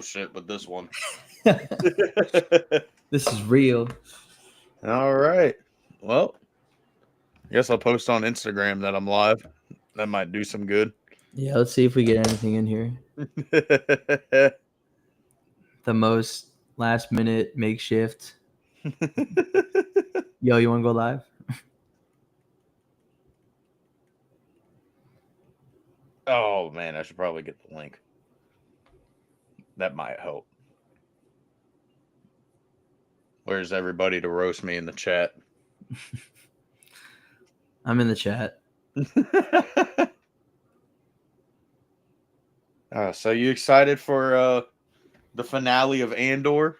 shit with this one. This is real. All right. Well, I guess I'll post on Instagram that I'm live. That might do some good. Yeah, let's see if we get anything in here. The most last minute makeshift. Yo, you want to go live? Oh man, I should probably get the link. That might help. Where's everybody to roast me in the chat? I'm in the chat. So you excited for the finale of Andor?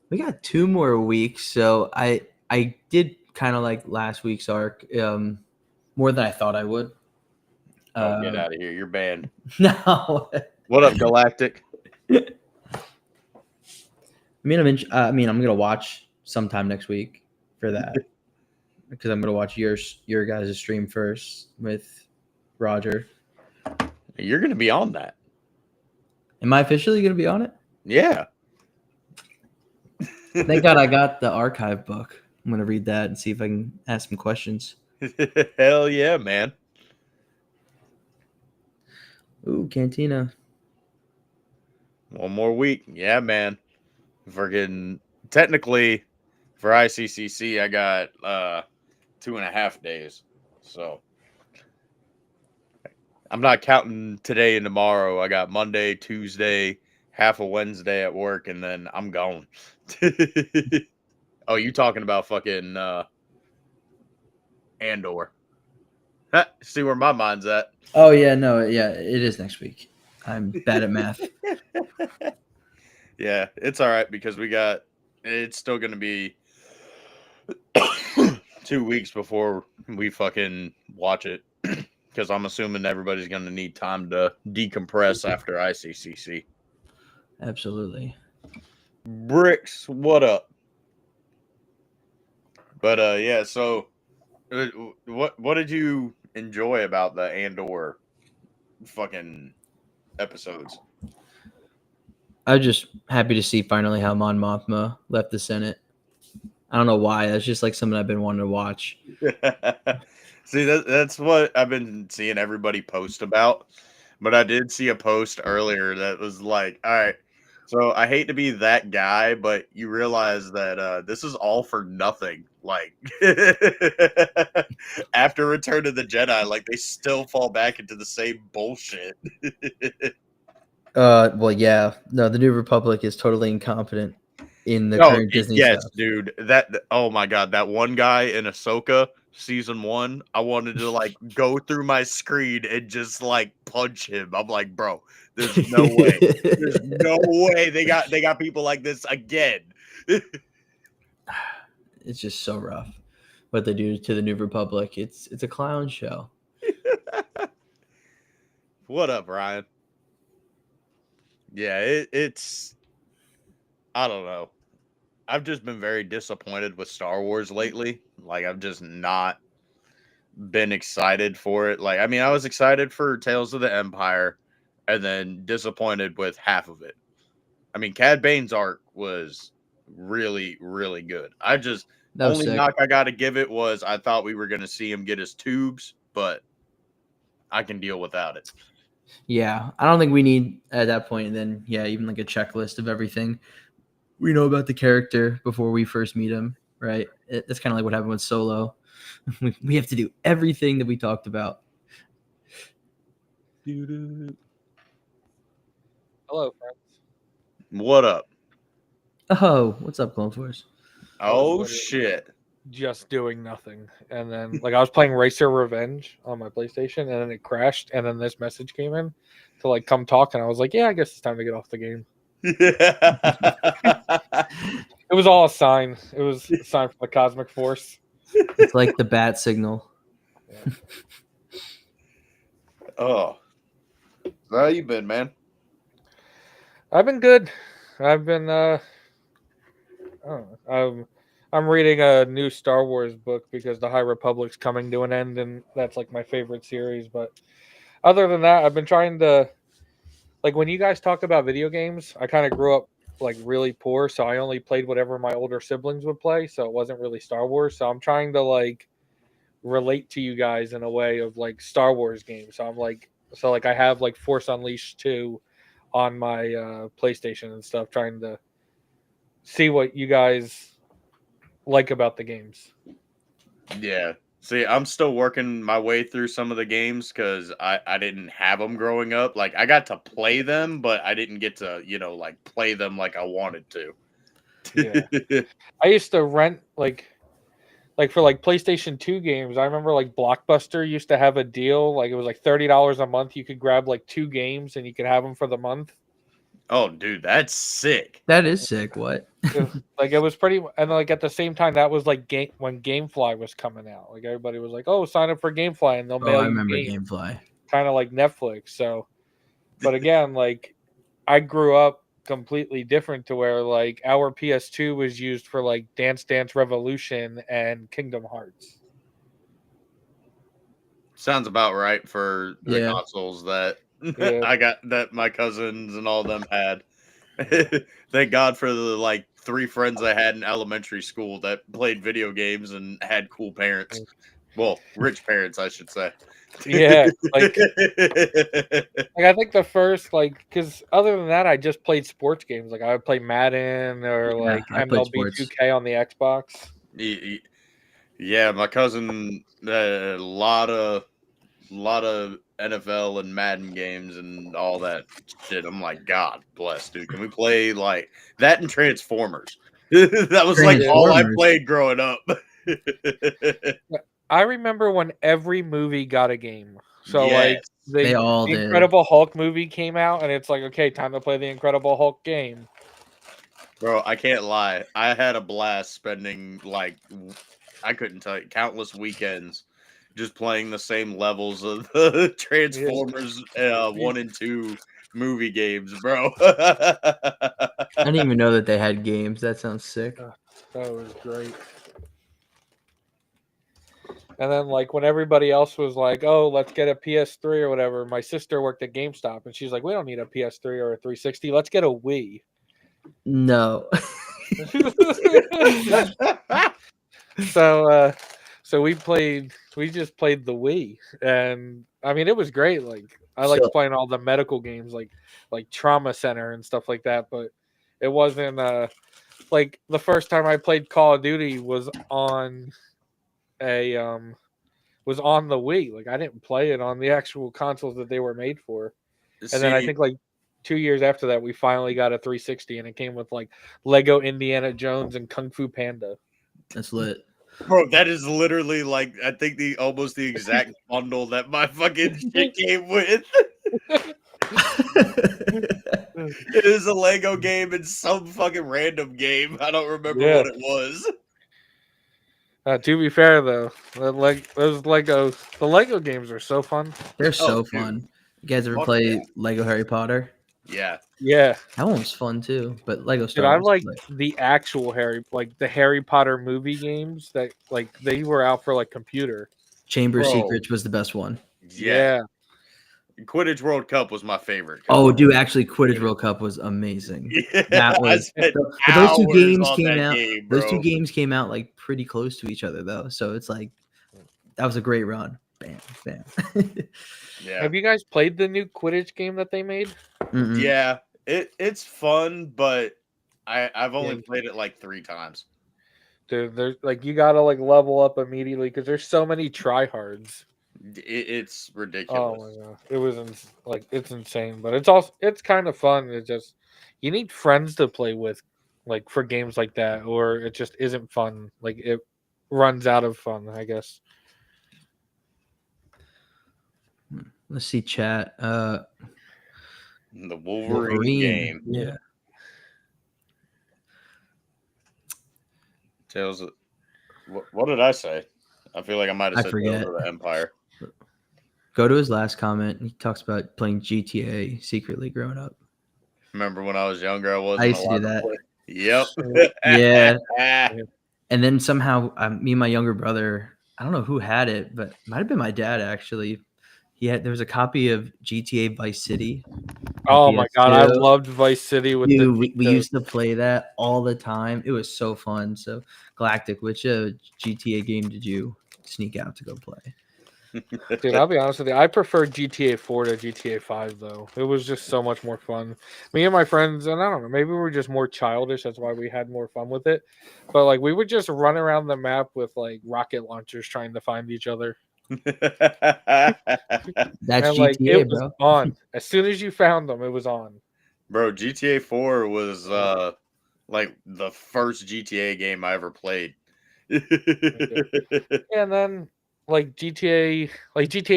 We got 2 more weeks, so I did kind of like last week's arc more than I thought I would. Oh, get out of here! You're banned. No. What up, Galactic? I mean, I'm gonna watch sometime next week for that because I'm gonna watch your guys' stream first with Roger. You're gonna be on that. Am I officially gonna be on it? Yeah. Thank God I got the archive book. I'm gonna read that and see if I can ask some questions. Hell yeah, man. Ooh, Cantina. One more week. Yeah, man. Freaking technically for ICCC, I got 2.5 days. So I'm not counting today and tomorrow. I got Monday, Tuesday, half a Wednesday at work, and then I'm gone. Oh, you talking about fucking Andor. See where my mind's at. Oh yeah, no, yeah, it is next week. I'm bad at math. Yeah, it's all right because it's still going to be 2 weeks before we fucking watch it because I'm assuming everybody's going to need time to decompress after ICCC. Absolutely. Bricks, what up? But yeah, so what did you enjoy about the Andor fucking episodes? I was just happy to see finally how Mon Mothma left the Senate. I don't know why. That's just like something I've been wanting to watch. See, that's what I've been seeing everybody post about. But I did see a post earlier that was like, all right, so I hate to be that guy, but you realize that this is all for nothing. Like, after Return of the Jedi, like, they still fall back into the same bullshit. Well, yeah. No, the New Republic is totally incompetent in the current Disney yes, stuff. dude. Oh my god, that one guy in Ahsoka season 1, I wanted to like go through my screen and just like punch him. I'm like, bro, there's no way. There's no way they got people like this again. It's just so rough what they do to the New Republic. It's a clown show. What up, Ryan? Yeah, it's I don't know. I've just been very disappointed with Star Wars lately. Like I've just not been excited for it. Like I mean, I was excited for Tales of the Empire and then disappointed with half of it. I mean, Cad Bane's arc was really, really good. Only knock I got to give it was I thought we were going to see him get his tubes, but I can deal without it. Yeah, I don't think we need at that point. And then, yeah, even like a checklist of everything we know about the character before we first meet him, right? That's kind of like what happened with Solo. We have to do everything that we talked about. Hello, friends. What up? Oh, what's up, Clone Force? Oh, shit. Just doing nothing. And then, like, I was playing Racer Revenge on my PlayStation, and then it crashed, and then this message came in to, like, come talk, and I was like, yeah, I guess it's time to get off the game. It was all a sign. It was a sign from the cosmic force. It's like the bat signal. Yeah. Oh. How you been, man? I've been good. I've been, I'm reading a new Star Wars book because the High Republic's coming to an end, and that's like my favorite series. But other than that, I've been trying to like when you guys talk about video games, I kind of grew up like really poor, so I only played whatever my older siblings would play, so it wasn't really Star Wars. So I'm trying to like relate to you guys in a way of like Star Wars games. So I'm like, I have like Force Unleashed 2 on my PlayStation and stuff, trying to see what you guys like about the games. Yeah. See, I'm still working my way through some of the games because I didn't have them growing up. Like, I got to play them, but I didn't get to, like play them like I wanted to. Yeah. I used to rent like for like PlayStation 2 games. I remember like Blockbuster used to have a deal. Like it was like $30 a month. You could grab like 2 games and you could have them for the month. Oh, dude, that's sick. That is sick. What? Like it was pretty, and like at the same time, that was like when GameFly was coming out. Like everybody was like, "Oh, sign up for GameFly and they'll mail I you remember games." GameFly. Kind of like Netflix. So, but again, like I grew up completely different to where like our PS2 was used for like Dance Dance Revolution and Kingdom Hearts. Sounds about right for the Yeah. consoles that Yeah. I got, that my cousins and all them had. Thank God for the like 3 friends I had in elementary school that played video games and had cool parents. Well, rich parents, I should say. Yeah, like I think the first because other than that, I just played sports games. Like I would play Madden or like I played MLB sports. 2K on the Xbox. Yeah, my cousin, a lot of NFL and Madden games and all that shit. I'm like, God bless, dude. Can we play like that and Transformers? That was like all I Transformers. played growing up. I remember when every movie got a game. So Yes. They all the did. Incredible Hulk movie came out, and it's like, okay, time to play the Incredible Hulk game. Bro, I can't lie. I had a blast spending like I couldn't tell you countless weekends just playing the same levels of the Transformers 1 and 2 movie games, bro. I didn't even know that they had games. That sounds sick. That was great. And then, like, when everybody else was like, oh, let's get a PS3 or whatever, my sister worked at GameStop, and she's like, we don't need a PS3 or a 360. Let's get a Wii. No. So we just played the Wii, and I mean it was great. Like I liked playing all the medical games, like Trauma Center and stuff like that. But it wasn't like the first time I played Call of Duty was on the Wii. Like I didn't play it on the actual consoles that they were made for. And then I think like 2 years after that, we finally got a 360, and it came with like Lego Indiana Jones and Kung Fu Panda. That's lit. Bro, that is literally like I think almost the exact bundle that my fucking shit came with. It is a Lego game and some fucking random game. I don't remember what it was. To be fair though, the Lego games are so fun. They're so fun. You guys ever play Lego Harry Potter? Yeah. Yeah. That one was fun too. But Lego Star Wars. I like the actual the Harry Potter movie games that like they were out for like computer. Chamber of Secrets was the best one. Yeah. Quidditch World Cup was my favorite. Oh, dude, actually Quidditch World Cup was amazing. Yeah, that was those 2 games came out. Those 2 games came out like pretty close to each other though. So it's like that was a great run. Bam, bam. Yeah. Have you guys played the new Quidditch game that they made? Mm-mm. Yeah. It's fun, but I've only played it like 3 times. Dude, there's like you gotta like level up immediately because there's so many tryhards. It's ridiculous. Oh my god, it was it's insane, but it's kind of fun. It's just you need friends to play with, like for games like that, or it just isn't fun. Like it runs out of fun, I guess. Let's see chat. The Wolverine game. Yeah. Tales of, what did I say? I feel like I might have said forget. Tales of the Empire. Go to his last comment. He talks about playing GTA secretly growing up. Remember when I was younger, I used to do that. Yep. Yeah. And then somehow me and my younger brother, I don't know who had it, but it might have been my dad actually. there was a copy of GTA Vice City. Oh my god, I PS2. loved Vice City with Dude, the we used to play that all the time. It was so fun. So, Galactic, which GTA game did you sneak out to go play? Dude, I'll be honest with you. I prefer GTA 4 to GTA 5, though. It was just so much more fun. Me and my friends, and I don't know, maybe we were just more childish. That's why we had more fun with it. But like, we would just run around the map with like rocket launchers trying to find each other. That's And like, GTA, it was bro. on. As soon as you found them, it was on. Bro, GTA 4 was like the first GTA game I ever played. And then like GTA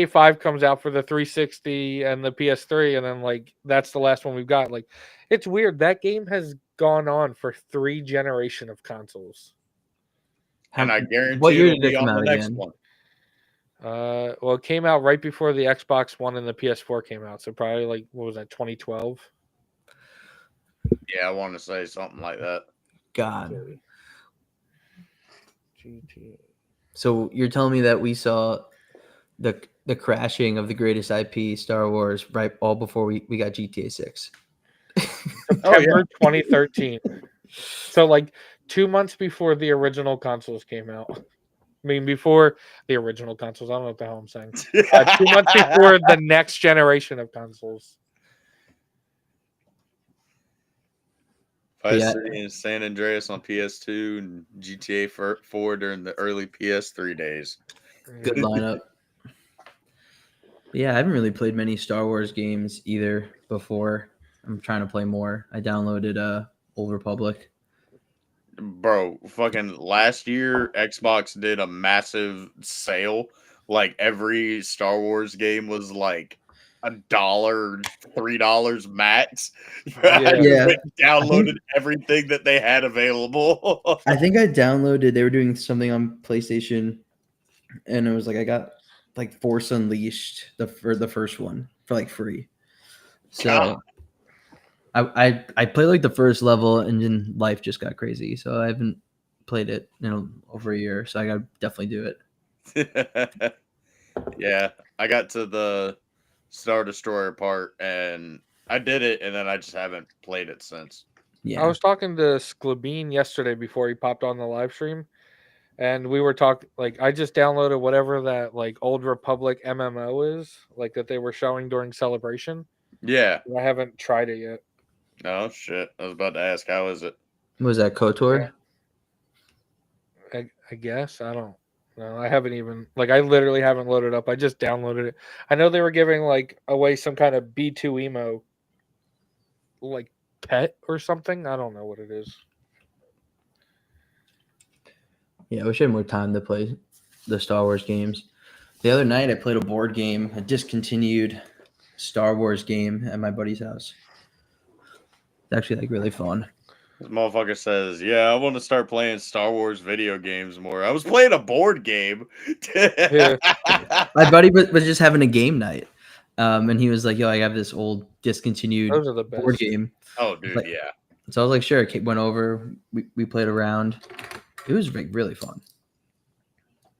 5 comes out for the 360 and the PS3, and then like that's the last one we've got. Like, it's weird. That game has gone on for 3 generation of consoles. And I guarantee What year it'll did it be come on the out next again? one. Well, it came out right before the Xbox One and the PS4 came out, so probably like, what was that, 2012? Yeah, I want to say something like that. God. GTA. So you're telling me that we saw the crashing of the greatest IP, Star Wars, right all before we got GTA 6. September 2013. So like 2 months before the original consoles came out. I mean, before the original consoles. I don't know what the hell I'm saying. 2 months before the next generation of consoles. Vice Yeah. City and San Andreas on PS2 and GTA 4 during the early PS3 days. Good lineup. Yeah, I haven't really played many Star Wars games either before. I'm trying to play more. I downloaded Old Republic. Bro, fucking last year Xbox did a massive sale. Like every Star Wars game was like $1, $3 max. I just Yeah. went and downloaded everything that they had available. I think I downloaded. They were doing something on PlayStation, and it was like I got like Force Unleashed for the first one for like free. So I played like the first level, and then life just got crazy. So I haven't played it over a year. So I got to definitely do it. Yeah, I got to the Star Destroyer part, and I did it, and then I just haven't played it since. Yeah, I was talking to Sklabine yesterday before he popped on the live stream, and we were talking, like, I just downloaded whatever that like Old Republic MMO is, like, that they were showing during Celebration. Yeah. I haven't tried it yet. Oh shit! I was about to ask, how is it? was that KOTOR? I guess I don't know. I haven't even, like, I literally haven't loaded up. I just downloaded it. I know they were giving like away some kind of B2 emo, like pet or something. I don't know what it is. Yeah, I wish I had more time to play the Star Wars games. The other night I played a board game, a discontinued Star Wars game at my buddy's house. It's actually like really fun. This motherfucker says, "Yeah, I want to start playing Star Wars video games more." I was playing a board game. Yeah. My buddy was just having a game night, and he was like, "Yo, I have this old discontinued Those are the best. board game." Oh, dude, Like- yeah. So I was like, "Sure." Went over. We played around. It was like really fun.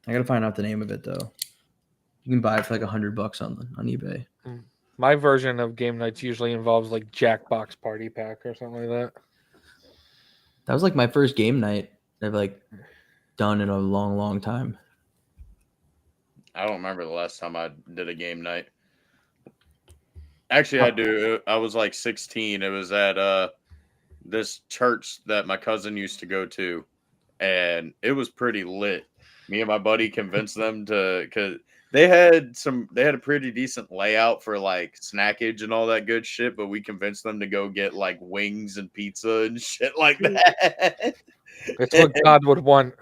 I gotta find out the name of it though. You can buy it for like $100 on eBay. My version of game nights usually involves like Jackbox Party Pack or something like that. That was like my first game night I've like done in a long time. I don't remember the last time I did a game night. Actually, I do. I was like 16. It was at this church that my cousin used to go to, and it was pretty lit. Me and my buddy convinced them to, because they had a pretty decent layout for like snackage and all that good shit, but we convinced them to go get like wings and pizza and shit like that. It's what God would want.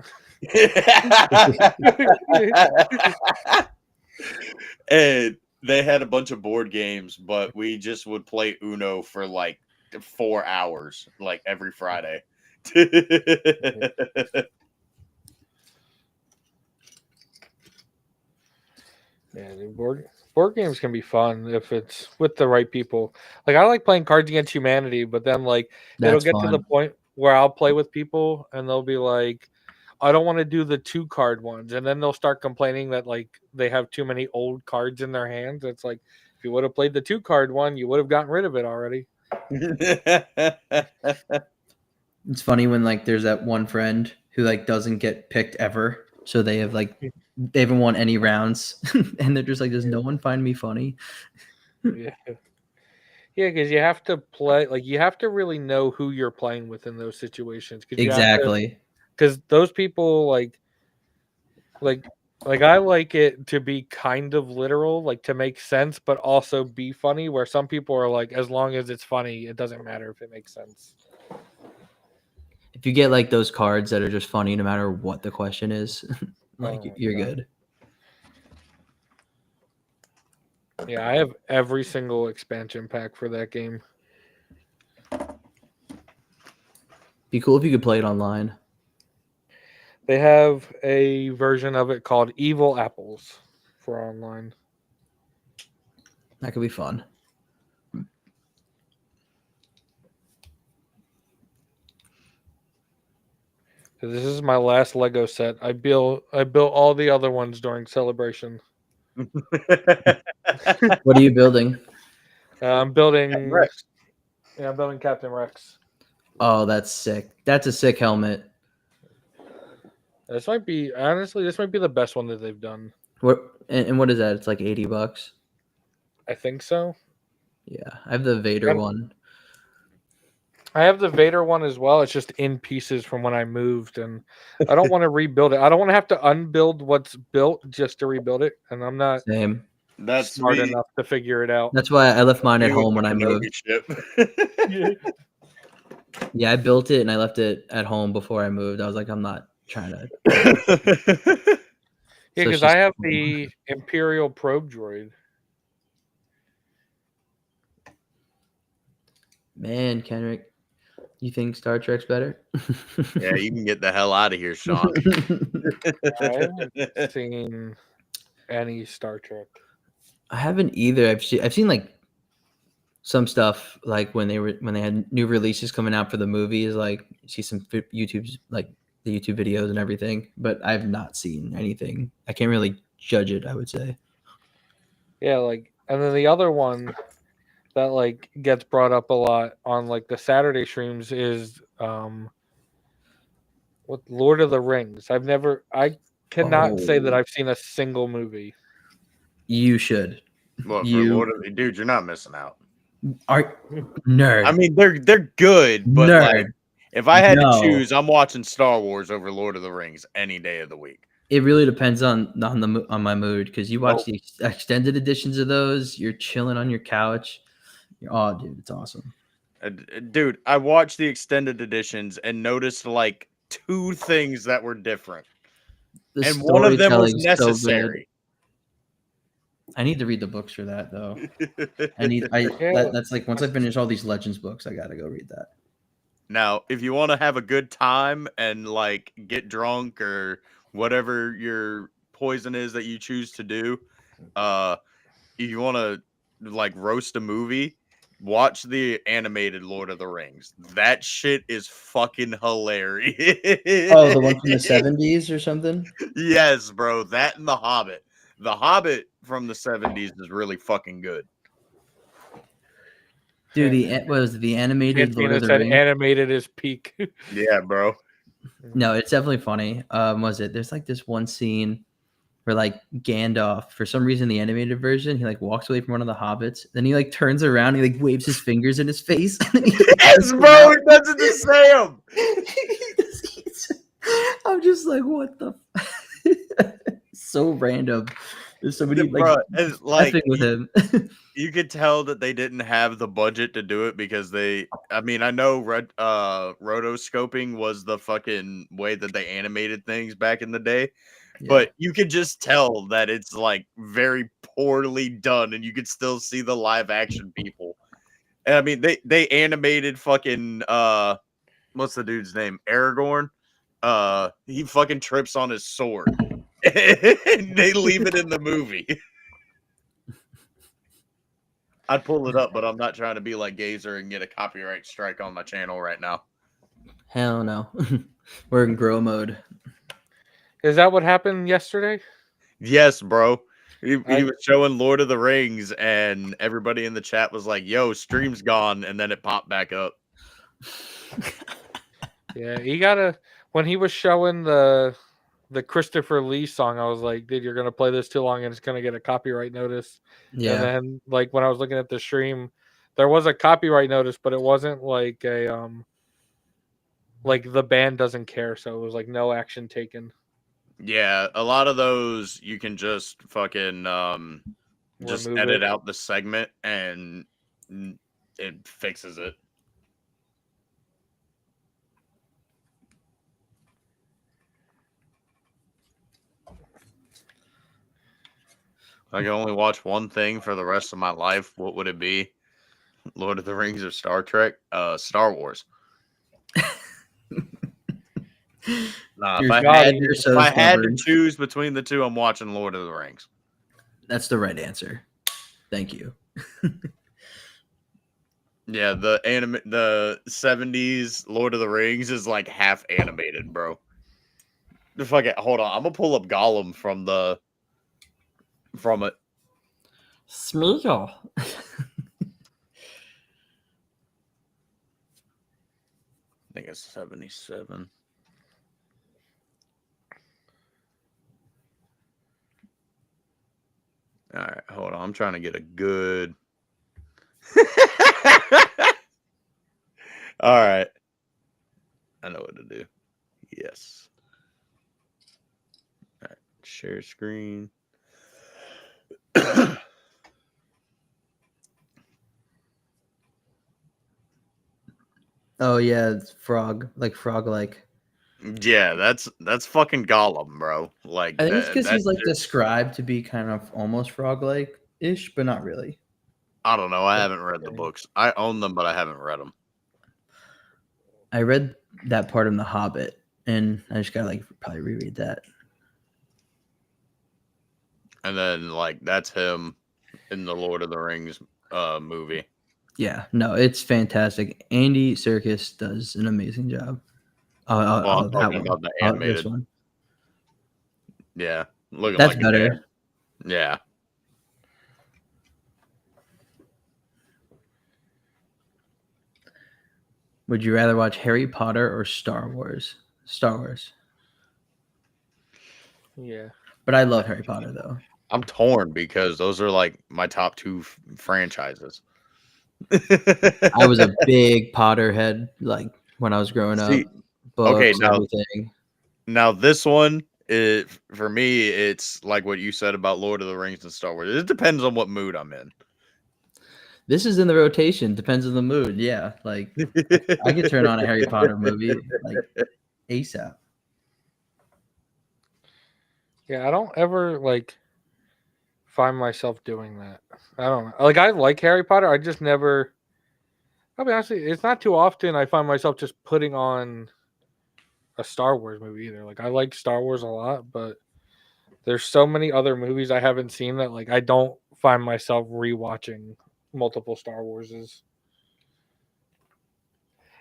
And they had a bunch of board games, but we just would play Uno for like 4 hours, like every Friday. Yeah, dude, board games can be fun if it's with the right people. Like, I like playing Cards Against Humanity, but then like it'll That's get to the fun. point where I'll play with people and they'll be like, I don't want to do the 2-card ones, and then they'll start complaining that like they have too many old cards in their hands. It's like if you would have played the 2-card one, you would have gotten rid of it already. It's funny when like there's that one friend who like doesn't get picked ever, so they haven't won any rounds, and they're just like, "Does no one find me funny?" Yeah. Yeah, because you have to play like you have to really know who you're playing with in those situations. Exactly. Because those people like I like it to be kind of literal, like to make sense, but also be funny. Where some people are like, as long as it's funny, it doesn't matter if it makes sense. If you get like those cards that are just funny no matter what the question is, like Oh, you're God. good. Yeah, I have every single expansion pack for that game. Be cool if you could play it online. They have a version of it called Evil Apples for online. That could be fun. This is my last Lego set. I built all the other ones during Celebration. What are you building? I'm building. Rex. Yeah, I'm building Captain Rex. Oh, that's sick. That's a sick helmet. This might be the best one that they've done. What and what is that? It's like $80. I think so. Yeah, I have the Vader one. I have the Vader one as well. It's just in pieces from when I moved, and I don't want to rebuild it. I don't want to have to unbuild what's built just to rebuild it, and I'm not Same. That's smart me. enough to figure it out. That's why I left mine at Me with home when the I moved. Kenobi ship. Yeah, I built it and I left it at home before I moved. I was like, I'm not trying to. Yeah, So because it's I just- have the Imperial probe droid. Man, Kendrick, you think Star Trek's better? Yeah, you can get the hell out of here, Sean. I haven't seen any Star Trek. I haven't either. I've seen like some stuff like when they had new releases coming out for the movies. Like you see some YouTube's like the YouTube videos and everything, but I've not seen anything. I can't really judge it, I would say. Yeah, like, and then the other one that like gets brought up a lot on like the Saturday streams is with Lord of the Rings. I cannot say that Oh. I've seen a single movie. You should. What, for You- Lord of the Dude, you're not missing out. Are nerd. I mean, they're good, but nerd. like, if I had No. to choose, I'm watching Star Wars over Lord of the Rings any day of the week. It really depends on my mood because you watch the extended editions of those. You're chilling on your couch. Oh, dude, it's awesome. Dude, I watched the extended editions and noticed like 2 things that were different, The and one of them was storytelling's so good. necessary. I need to read the books for that though. Yeah. That's like once I finish all these Legends books, I gotta go read that. Now, if you want to have a good time and like get drunk or whatever your poison is that you choose to do, if you want to like roast a movie, watch the animated Lord of the Rings. That shit is fucking hilarious. Oh, the one from the 70s or something? Yes, bro. That and The Hobbit. The Hobbit from the 70s is really fucking good. Dude, the animated Lord Anthony of the said Rings? animated is peak. Yeah, bro. No, it's definitely funny. There's like this one scene where like Gandalf, for some reason, the animated version, he like walks away from one of the hobbits, then he like turns around, he like waves his fingers in his face. Yes, bro. It does it to Sam. I'm just like, what the? So random. There's somebody like, Bro, it's like effing with him. you could tell that they didn't have the budget to do it because I know rotoscoping was the fucking way that they animated things back in the day, Yeah. but you could just tell that it's like very poorly done, and you could still see the live action people. And I mean, they animated fucking what's the dude's name? Aragorn. He fucking trips on his sword. And they leave it in the movie. I'd pull it up, but I'm not trying to be like Gazer and get a copyright strike on my channel right now. Hell no. We're in grow mode. Is that what happened yesterday? Yes, bro. He I- was showing Lord of the Rings, and everybody in the chat was like, "Yo, stream's gone," and then it popped back up. Yeah, he gotta. When he was showing the Christopher Lee song, I was like, dude, you're gonna play this too long and it's gonna get a copyright notice. Yeah. And then like when I was looking at the stream, there was a copyright notice, but it wasn't like a like the band doesn't care, so it was like no action taken. Yeah, a lot of those you can just fucking just Remove edit it. out the segment and it fixes it. I can only watch one thing for the rest of my life. What would it be? Lord of the Rings or Star Trek? Star Wars. Nah, You're if so I had to stubborn. choose between the two, I'm watching Lord of the Rings. That's the right answer. Thank you. Yeah, the 70s Lord of the Rings is like half animated, bro. Fuck it. Hold on. I'm gonna pull up Gollum from it. Smeagol. I think it's 77. All right, hold on. I'm trying to get a good. All right. I know what to do. Yes. All right. Share screen. Oh yeah, it's frog like. Yeah, that's fucking Gollum, bro. Like I think it's because that's he's like just- described to be kind of almost frog-like ish, but not really. I don't know. I haven't read the books. I own them, but I haven't read them. I read that part in The Hobbit, and I just gotta like probably reread that. And then like that's him in the Lord of the Rings movie. Yeah, no, it's fantastic. Andy Serkis does an amazing job. Well, I'm That talking one. about the This animated. one. Yeah, looking That's like better. a dad. Yeah. Would you rather watch Harry Potter or Star Wars? Star Wars. Yeah. But I love Harry Potter though. I'm torn because those are like my top two franchises. I was a big Potterhead like when I was growing See, up. Books, okay, now everything. Now this one, for me, it's like what you said about Lord of the Rings and Star Wars. It depends on what mood I'm in. This is in the rotation. Depends on the mood. Yeah, like I could turn on a Harry Potter movie like ASAP. Yeah, I don't ever like find myself doing that. I don't know. Like I like Harry Potter. I just never. I'll be honest with you, it's not too often I find myself just putting on a Star Wars movie either. Like I like Star Wars a lot, but there's so many other movies I haven't seen that like I don't find myself rewatching multiple Star Warses.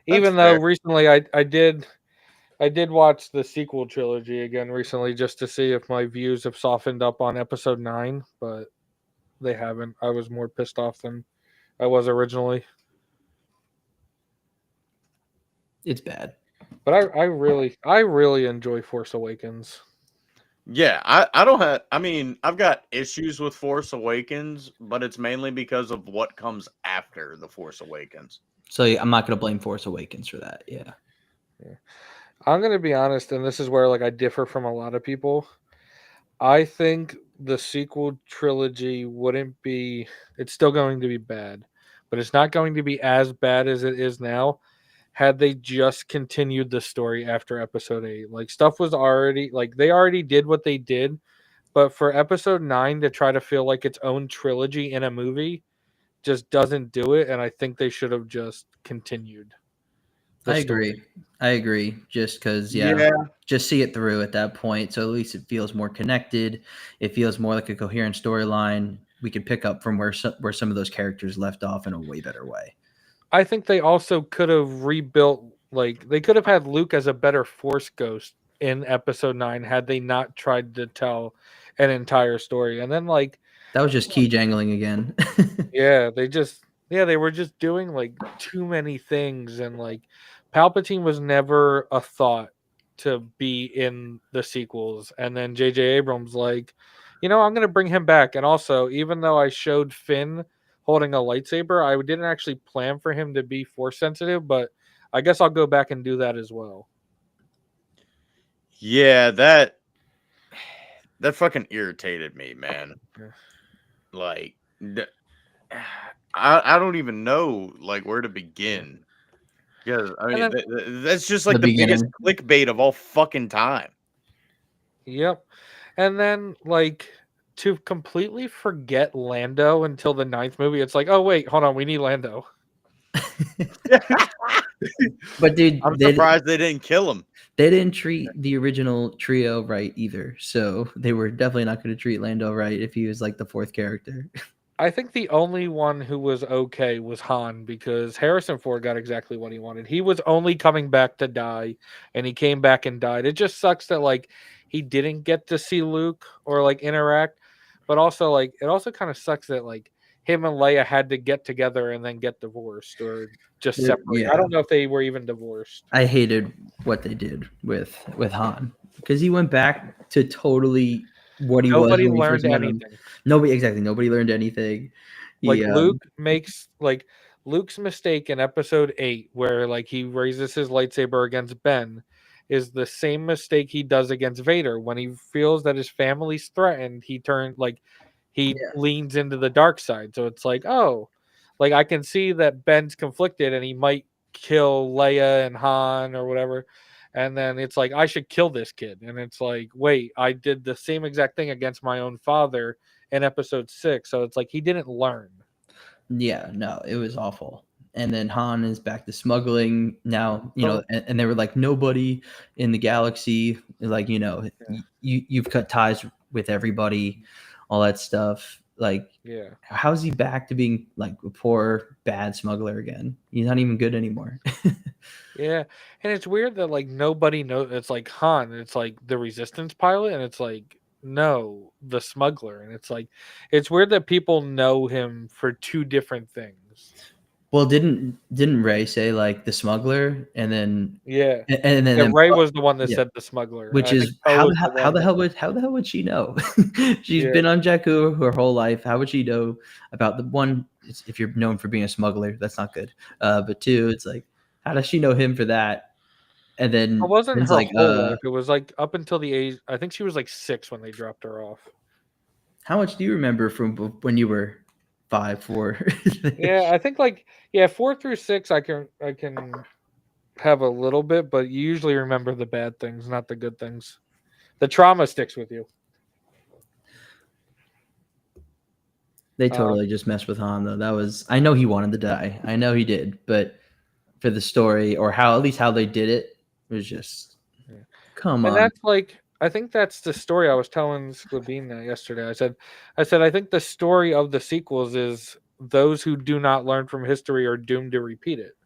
Even though fair. recently I did watch the sequel trilogy again recently just to see if my views have softened up on episode 9, but they haven't. I was more pissed off than I was originally. It's bad. But I really enjoy Force Awakens. Yeah, I don't have. I mean, I've got issues with Force Awakens, but it's mainly because of what comes after the Force Awakens. So I'm not gonna blame Force Awakens for that. Yeah. I'm gonna be honest, and this is where like I differ from a lot of people. I think the sequel trilogy wouldn't be. It's still going to be bad, but it's not going to be as bad as it is now. Had they just continued the story after episode 8, like stuff was already like they already did what they did, but for episode 9 to try to feel like its own trilogy in a movie just doesn't do it, and I think they should have just continued. I agree. Just because, just see it through at that point. So at least it feels more connected. It feels more like a coherent storyline. We can pick up from where some of those characters left off in a way better way. I think they also could have rebuilt, like they could have had Luke as a better Force ghost in episode 9 had they not tried to tell an entire story. And then like That was just key jangling again. yeah, they were just doing like too many things, and like Palpatine was never a thought to be in the sequels. And then JJ Abrams like, I'm going to bring him back. And also, even though I showed Finn holding a lightsaber, I didn't actually plan for him to be force sensitive, but I guess I'll go back and do that as well. Yeah, that fucking irritated me, man. Yeah. Like, I don't even know like where to begin. Yeah, I mean that's just like the biggest clickbait of all fucking time. Yep. And then like to completely forget Lando until the 9th movie, it's like, oh wait, hold on, we need Lando. But dude, I'm surprised they didn't kill him. They didn't treat the original trio right either, so they were definitely not going to treat Lando right if he was like the 4th character. I think the only one who was okay was Han, because Harrison Ford got exactly what he wanted. He was only coming back to die, and he came back and died. It just sucks that like he didn't get to see Luke or like interact, but also like it also kind of sucks that like him and Leia had to get together and then get divorced or just separate. Yeah. I don't know if they were even divorced. I hated what they did with Han, because he went back to totally what he was. Nobody learned anything. Nobody learned anything. Like Luke makes like Luke's mistake in episode 8 where like he raises his lightsaber against Ben is the same mistake he does against Vader. When he feels that his family's threatened, he leans into the dark side. So it's like, oh, like I can see that Ben's conflicted and he might kill Leia and Han or whatever. And then it's like, I should kill this kid. And it's like, wait, I did the same exact thing against my own father in episode 6. So it's like he didn't learn. Yeah, no, it was awful. And then Han is back to smuggling now, and they were like, nobody in the galaxy, like, you've cut ties with everybody, all that stuff. Like, yeah, how's he back to being like a poor, bad smuggler again? He's not even good anymore. Yeah, and it's weird that like nobody knows. It's like Han, it's like the Resistance pilot, and it's like no, the smuggler, and it's like it's weird that people know him for two different things. Well, didn't Rey say like the smuggler, and then and then Rey was the one that said the smuggler, which is how the hell would she know? She's been on Jakku her whole life. How would she know about the one? If you're known for being a smuggler, that's not good. But 2, it's like, how does she know him for that? And then it wasn't her whole life. It was like up until the age. I think she was like 6 when they dropped her off. How much do you remember from when you were 5, 4? Yeah, I think 4 through 6. I can have a little bit, but you usually remember the bad things, not the good things. The trauma sticks with you. They totally just messed with Han though. I know he wanted to die. I know he did, but for the story or at least how they did it was just come on. And that's I think that's the story I was telling Sklabina yesterday. I said I think the story of the sequels is those who do not learn from history are doomed to repeat it.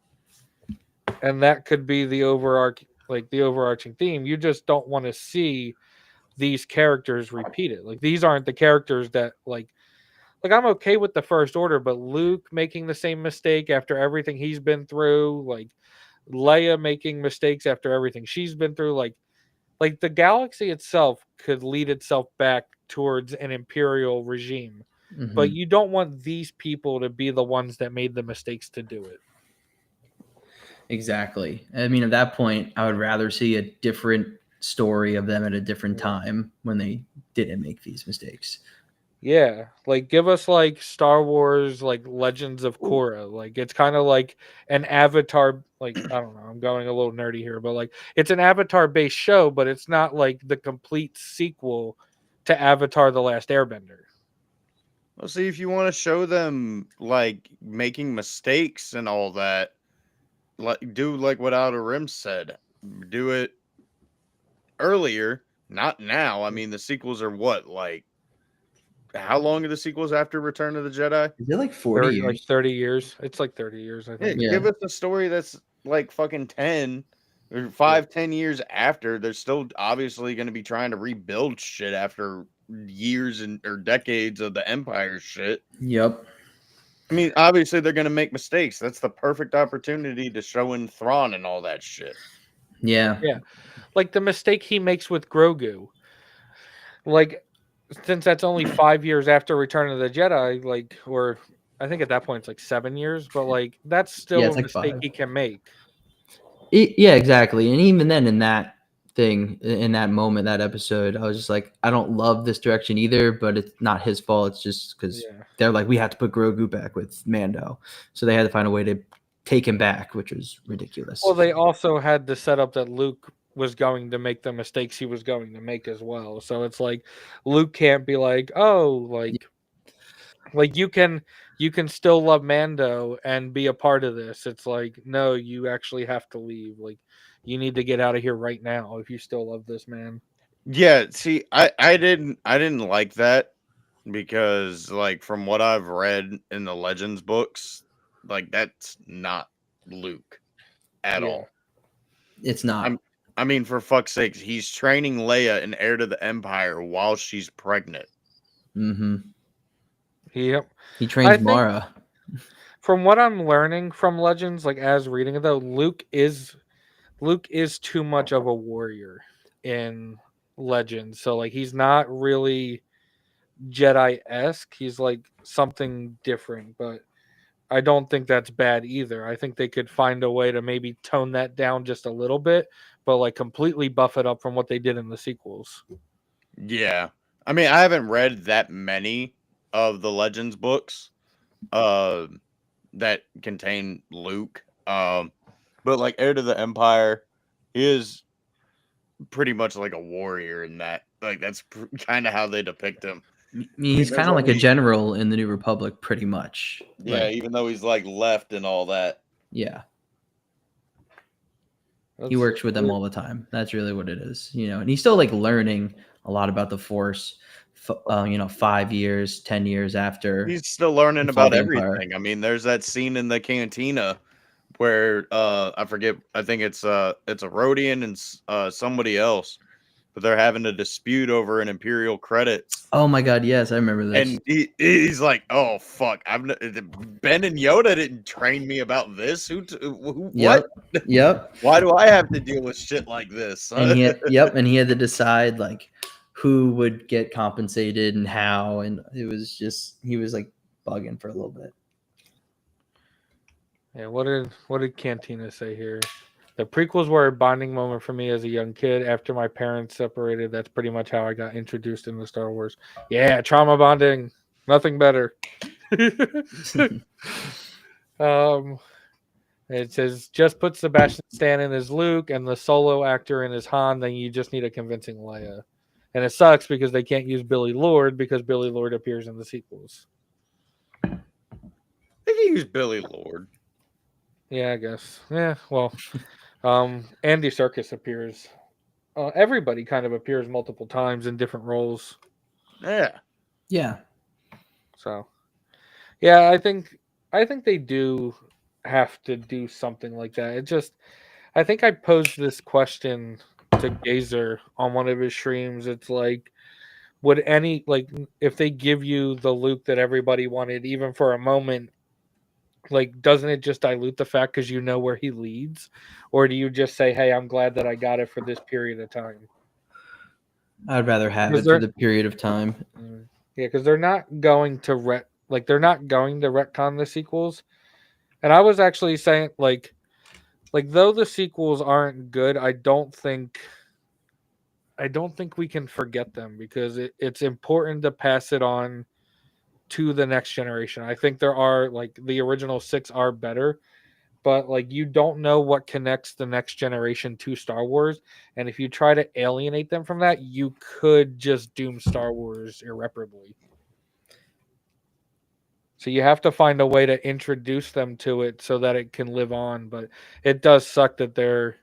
And that could be the overarching theme. You just don't want to see these characters repeat it. Like these aren't the characters that like I'm okay with the First Order, but Luke making the same mistake after everything he's been through, like Leia making mistakes after everything she's been through, like the galaxy itself could lead itself back towards an imperial regime. Mm-hmm. But you don't want these people to be the ones that made the mistakes to do it. Exactly. I mean, at that point, I would rather see a different story of them at a different time when they didn't make these mistakes. Yeah, like give us like Star Wars, like Legends of Korra. Like it's kind of like an Avatar. Like I don't know, I'm going a little nerdy here, but like it's an Avatar-based show, but it's not like the complete sequel to Avatar: The Last Airbender. Well, see, if you want to show them like making mistakes and all that, do like what Outer Rim said. Do it earlier, not now. I mean, the sequels are what, like. How long are the sequels after Return of the Jedi? Is it like 40 years? Like 30 years. It's like 30 years, I think. Yeah. Give us a story that's like fucking 10 Or 5-10 years after, they're still obviously going to be trying to rebuild shit after years or decades of the Empire shit. Yep. I mean, obviously they're going to make mistakes. That's the perfect opportunity to show in Thrawn and all that shit. Yeah. Yeah. Like the mistake he makes with Grogu. Like, since that's only 5 years after Return of the Jedi, like, or I think at that point it's like 7 years, but like that's still it's a like mistake 5. he can make. Yeah, exactly. And even then, in that thing, in that moment, that episode, I was just like, I don't love this direction either, but it's not his fault. It's just because Yeah. they're like, we have to put Grogu back with Mando, so they had to find a way to take him back, which was ridiculous. Well, they also had the setup that Luke was going to make the mistakes he was going to make as well. So it's like Luke can't be like, oh, like you can still love Mando and be a part of this. It's like, no, you actually have to leave. Like, you need to get out of here right now if you still love this man. Yeah, see, I didn't like that because like from what I've read in the Legends books, like that's not Luke at Yeah. all. It's not. I mean, for fuck's sakes, he's training Leia in Heir to the Empire while she's pregnant. Mm-hmm. Yep. He trains I think- Mara. From what I'm learning from Legends, like as reading it though, Luke is too much of a warrior in Legends. So like he's not really Jedi-esque. He's like something different, but I don't think that's bad either. I think they could find a way to maybe tone that down just a little bit, but like completely buff it up from what they did in the sequels. Yeah. I mean, I haven't read that many of the Legends books that contain Luke. But like Heir to the Empire is pretty much like a warrior in that. Like that's kind of how they depict him. I mean, he's there's kind of like a only- general in the New Republic, pretty much. Yeah, Like, even though he's like left and all that. yeah. He That's- works with them all the time. That's really what it is, and he's still like learning a lot about the Force. 5 years, 10 years after. He's still learning He fought about the Empire. everything. I mean, there's that scene in the cantina where I forget. I think it's a Rodian and somebody else, but they're having a dispute over an Imperial credits. Oh my God, yes, I remember this. And he's like, "Oh fuck, Ben and Yoda didn't train me about this. Who Yep. what? Yep. Why do I have to deal with shit like this?" And he had to decide like who would get compensated and how, and it was just he was like bugging for a little bit. Yeah, what did Cantina say here? The prequels were a bonding moment for me as a young kid. After my parents separated, that's pretty much how I got introduced into Star Wars. Yeah, trauma bonding, nothing better. It says just put Sebastian Stan in as Luke and the solo actor in as Han, then you just need a convincing Leia. And it sucks because they can't use Billy Lord because Billy Lord appears in the sequels. I think he used Billy Lord. Yeah, I guess. Yeah, well, Andy Serkis appears. Everybody kind of appears multiple times in different roles. Yeah. Yeah. So, yeah, I think they do have to do something like that. It just, I think I posed this question to Gazer on one of his streams. It's like, would any, like, if they give you the Luke that everybody wanted, even for a moment, like, doesn't it just dilute the fact because you know where he leads? Or do you just say, hey, I'm glad that I got it for this period of time? I'd rather have Was it there- for the period of time. Yeah, because they're not going to retcon the sequels. And I was actually saying, like though the sequels aren't good, I don't think we can forget them because it's important to pass it on to the next generation. I think there are, like, the original 6 are better, but like you don't know what connects the next generation to Star Wars, and if you try to alienate them from that, you could just doom Star Wars irreparably. So you have to find a way to introduce them to it so that it can live on. But it does suck that they're,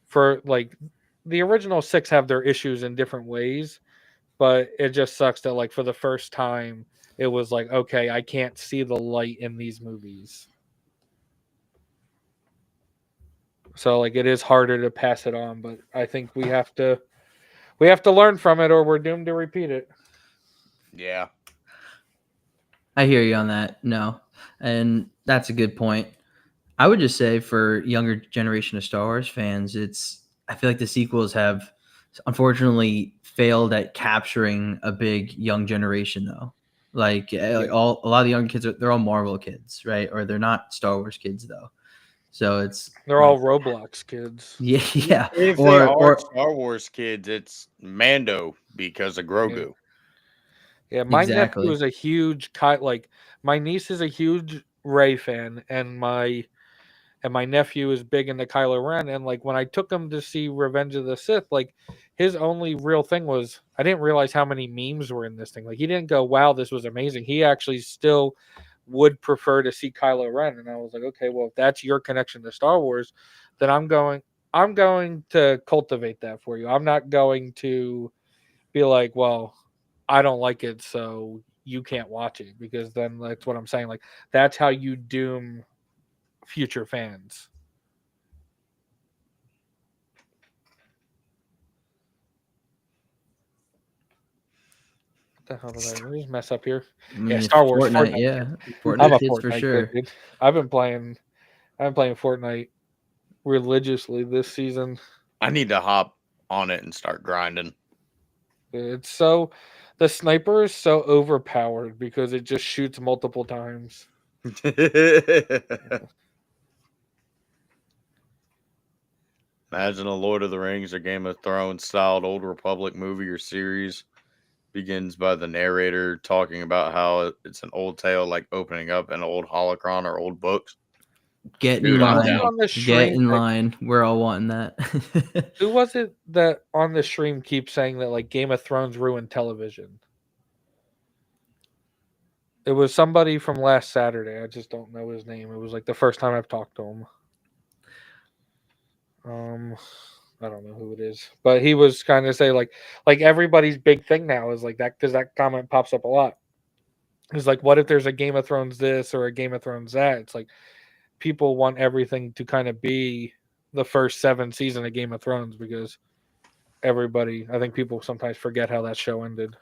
for like, the original 6 have their issues in different ways, but it just sucks that, like, for the first time it was like, okay, I can't see the light in these movies. So like it is harder to pass it on, but I think we have to learn from it or we're doomed to repeat it. Yeah. I hear you on that. No, and that's a good point. I would just say for younger generation of Star Wars fans, I feel like the sequels have unfortunately failed at capturing a big young generation though. Like a lot of the young kids they're all Marvel kids, right? Or they're not Star Wars kids though. So they're all Roblox kids. Yeah. If they are Star Wars kids, it's Mando because of Grogu. Yeah, my Exactly. nephew is a huge my niece is a huge Rey fan, and my nephew is big into Kylo Ren. And like when I took him to see Revenge of the Sith, like his only real thing was I didn't realize how many memes were in this thing. Like he didn't go, "Wow, this was amazing." He actually still would prefer to see Kylo Ren, and I was like, "Okay, well, if that's your connection to Star Wars, then I'm going to cultivate that for you. I'm not going to be like, well, I don't like it, so you can't watch it," because then that's what I'm saying. Like that's how you doom future fans. What the hell did I just mess up here? I mean, Yeah, Star Wars, Fortnite, Fortnite. yeah. I'm Fortnite a kids Fortnite for kid, sure. dude. I've been playing Fortnite religiously this season. I need to hop on it and start grinding. It's so the sniper is so overpowered because it just shoots multiple times. Imagine a Lord of the Rings or Game of Thrones styled Old Republic movie or series begins by the narrator talking about how it's an old tale, like opening up an old holocron or old books. Get Dude, in I'm line. down. Get in line. We're all wanting that. Who was it that on the stream keeps saying that like Game of Thrones ruined television? It was somebody from last Saturday. I just don't know his name. It was like the first time I've talked to him. I don't know who it is, but he was kind of say like everybody's big thing now is like that because that comment pops up a lot. It's like, what if there's a Game of Thrones this or a Game of Thrones that? It's like people want everything to kind of be the first 7 seasons of Game of Thrones because I think people sometimes forget how that show ended.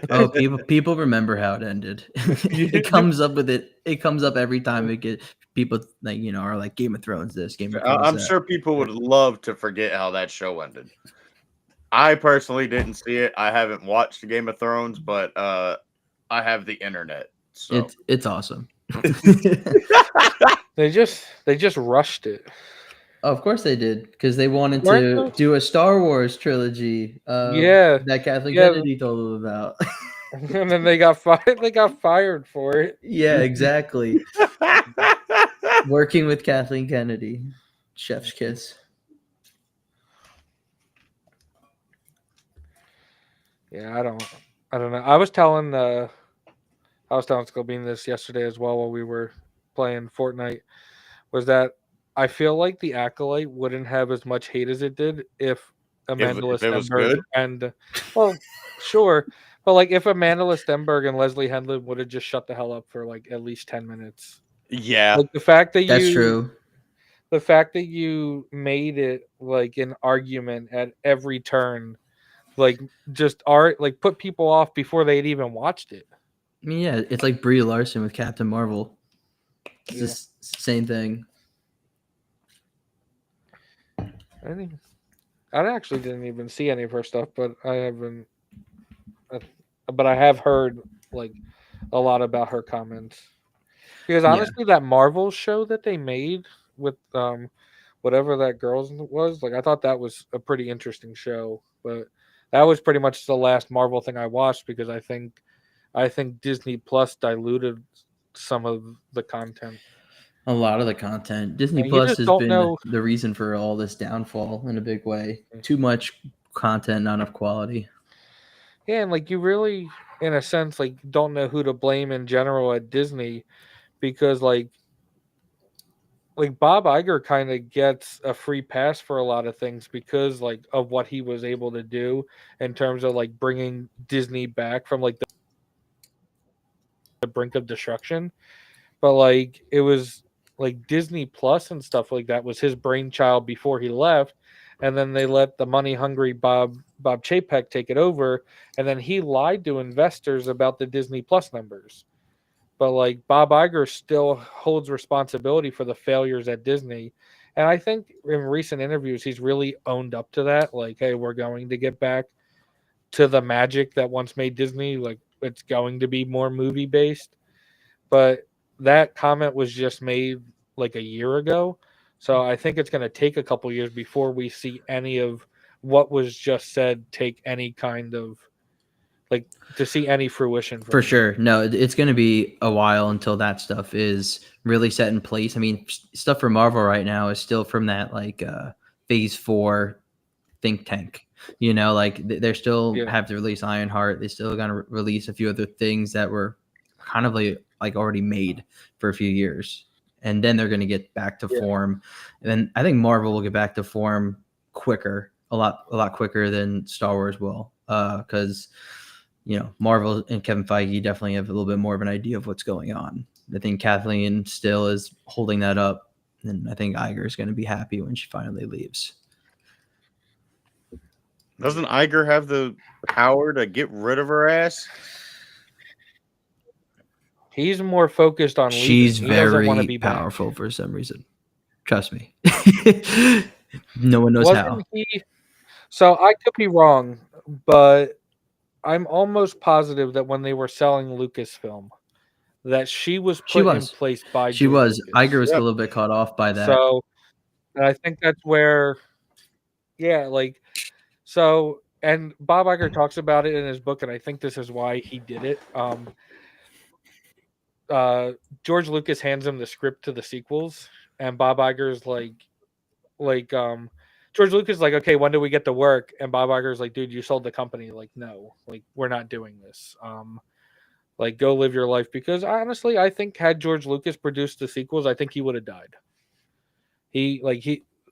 Oh, people remember how it ended. It comes up with it. It comes up every time it get people like are like Game of Thrones this, Game of Thrones I'm that. sure people would love to forget how that show ended. I personally didn't see it. I haven't watched Game of Thrones, but I have the internet. So it's awesome. They just rushed it. Oh, of course they did because they wanted to do a Star Wars trilogy. That Kathleen Kennedy told them about. And then they got fired. They got fired for it. Yeah, exactly. Working with Kathleen Kennedy, chef's kiss. Yeah, I don't know. I was telling Scobine this yesterday as well while we were playing Fortnite. Was that I feel like the Acolyte wouldn't have as much hate as it did if Amanda Stenberg and sure, but like if Amanda Stenberg and Leslie Henlon would have just shut the hell up for like at least 10 minutes. Yeah, like the fact that that's true. The fact that you made it like an argument at every turn, like just put people off before they'd even watched it. I mean, yeah, it's like Brie Larson with Captain Marvel. It's the same thing. I actually didn't even see any of her stuff, but I haven't. But I have heard like a lot about her comments because honestly, that Marvel show that they made with whatever that girl's was, like I thought that was a pretty interesting show, but that was pretty much the last Marvel thing I watched because I think Disney Plus diluted some of the content. A lot of the content. Disney Plus has been the reason for all this downfall in a big way. Too much content, not enough quality. Yeah, and like you really, in a sense, like don't know who to blame in general at Disney because like Bob Iger kind of gets a free pass for a lot of things because like of what he was able to do in terms of like bringing Disney back from like the brink of destruction. But like it was like Disney Plus and stuff like that was his brainchild before he left, and then they let the money hungry Bob Chapek take it over, and then he lied to investors about the Disney Plus numbers. But like Bob Iger still holds responsibility for the failures at Disney. And I think in recent interviews he's really owned up to that. Like, hey, we're going to get back to the magic that once made Disney. Like, it's going to be more movie based. But that comment was just made like a year ago. So I think it's going to take a couple years before we see any of what was just said take any kind of like to see any fruition For it. sure. No, it's going to be a while until that stuff is really set in place. I mean, stuff for Marvel right now is still from that like phase 4 think tank. You know, like they're still have to release Ironheart. They still going to release a few other things that were kind of like already made for a few years. And then they're going to get back to form. And then I think Marvel will get back to form quicker, a lot quicker than Star Wars will. Because you know, Marvel and Kevin Feige definitely have a little bit more of an idea of what's going on. I think Kathleen still is holding that up, and I think Iger is going to be happy when she finally leaves. Doesn't Iger have the power to get rid of her ass? He's more focused on She's leaving. He doesn't want to very be powerful back. for some reason. Trust me. No one knows how. So I could be wrong, but I'm almost positive that when they were selling Lucasfilm, that she was put in place by She George was. Lucas. Iger was a little bit caught off by that. So I think that's where, so, and Bob Iger talks about it in his book, and I think this is why he did it. George Lucas hands him the script to the sequels, and Bob Iger's George Lucas is like, okay, when do we get to work? And Bob Iger's like, dude, you sold the company. Like, no, like we're not doing this. Like go live your life. Because honestly, I think had George Lucas produced the sequels, I think he would have died.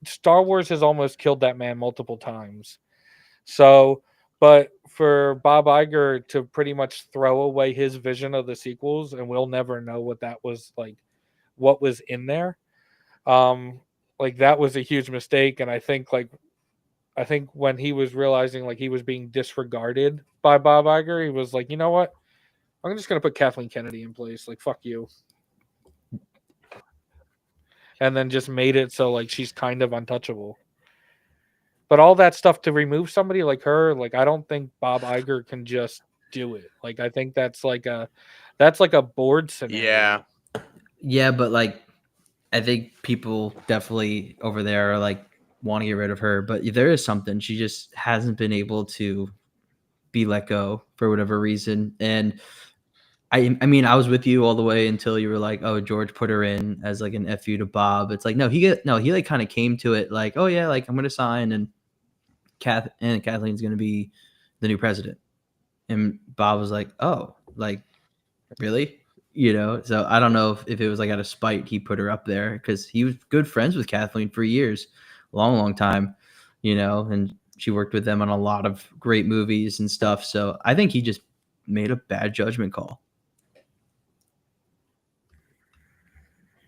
Star Wars has almost killed that man multiple times. So, but for Bob Iger to pretty much throw away his vision of the sequels, and we'll never know what that was like, what was in there. Like that was a huge mistake. And I think when he was realizing like he was being disregarded by Bob Iger, he was like, you know what? I'm just going to put Kathleen Kennedy in place. Like, fuck you. And then just made it so like she's kind of untouchable. But all that stuff to remove somebody like her, like I don't think Bob Iger can just do it. Like I think that's like a board scenario. Yeah, but like I think people definitely over there are like want to get rid of her, but there is something she just hasn't been able to be let go for whatever reason. And I mean, I was with you all the way until you were like, "Oh, George put her in as like an FU to Bob." It's like, he like kind of came to it like, "Oh yeah, like I'm going to sign and Kathleen's going to be the new president." And Bob was like, "Oh, like really?" You know, so I don't know if it was like out of spite he put her up there because he was good friends with Kathleen for years, long time, you know, and she worked with them on a lot of great movies and stuff. So I think he just made a bad judgment call.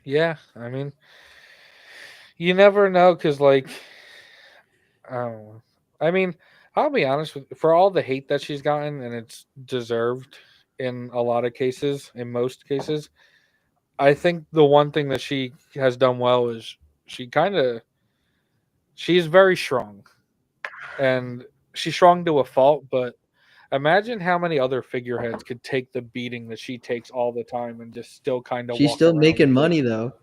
Yeah, I mean, you never know because, like, I don't know. I mean, I'll be honest with for all the hate that she's gotten, and it's deserved in a lot of cases, in most cases. I think the one thing that she has done well is she's very strong, and she's strong to a fault. But imagine how many other figureheads could take the beating that she takes all the time and just still kind of. She's still making money though.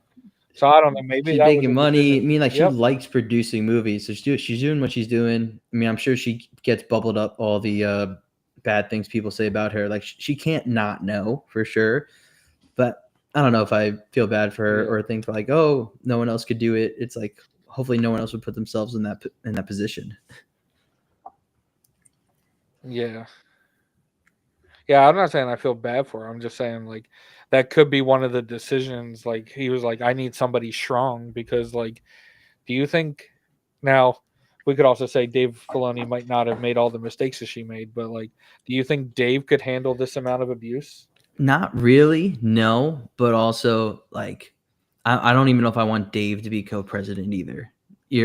So I don't know. Maybe she's making money. I mean, like she likes producing movies, so she's doing what she's doing. I mean, I'm sure she gets bubbled up all the bad things people say about her. Like she can't not know for sure. But I don't know if I feel bad for her or think like, oh, no one else could do it. It's like hopefully no one else would put themselves in that position. Yeah. Yeah, I'm not saying I feel bad for her. I'm just saying like that could be one of the decisions. Like he was like, I need somebody strong because like, do you think now we could also say Dave Filoni might not have made all the mistakes that she made, but like, do you think Dave could handle this amount of abuse? Not really, no, but also like I don't even know if I want Dave to be co-president either,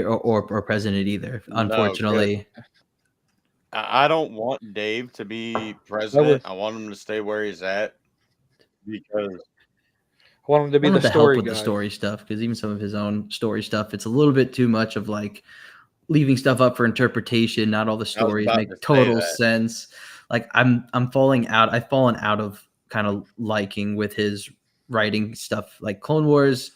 or president either. No, Unfortunately, I don't want Dave to be president. I want him to stay where he's at because I want him to be I want the him to help story with guy. the story stuff, because even some of his own story stuff, it's a little bit too much of like leaving stuff up for interpretation. Not all the stories about make to say total that. sense. Like I'm falling out. I've fallen out of kind of liking with his writing stuff. Like Clone Wars,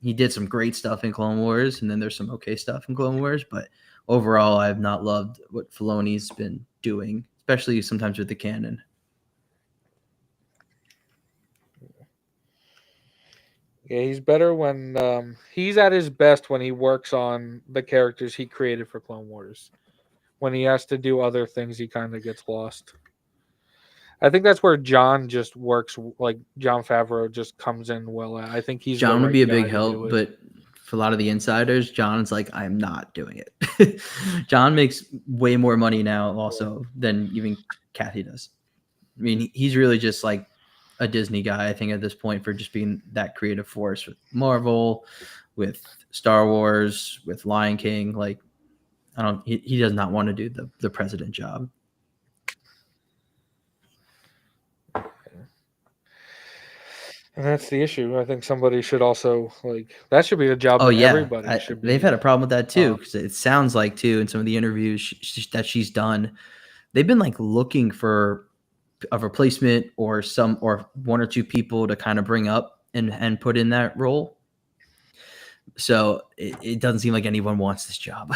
he did some great stuff in Clone Wars, and then there's some okay stuff in Clone Wars. But overall, I have not loved what Filoni's been doing, especially sometimes with the canon. Yeah, he's better when he's at his best when he works on the characters he created for Clone Wars. When he has to do other things, he kind of gets lost. I think that's where John just works. Like Jon Favreau just comes in well at. I think he's John the would be a right guy big to help, do it. but for a lot of the insiders, John's like, I'm not doing it. John makes way more money now also than even Kathy does. I mean, he's really just like a Disney guy, I think, at this point, for just being that creative force with Marvel, with Star Wars, with Lion King. Like, he does not want to do the president job. And that's the issue. I think somebody should also like that should be the job. Oh that yeah, everybody should be. they've had a problem with that too, because it sounds like too in some of the interviews that she's done, they've been like looking for a replacement or one or two people to kind of bring up and put in that role. So it doesn't seem like anyone wants this job.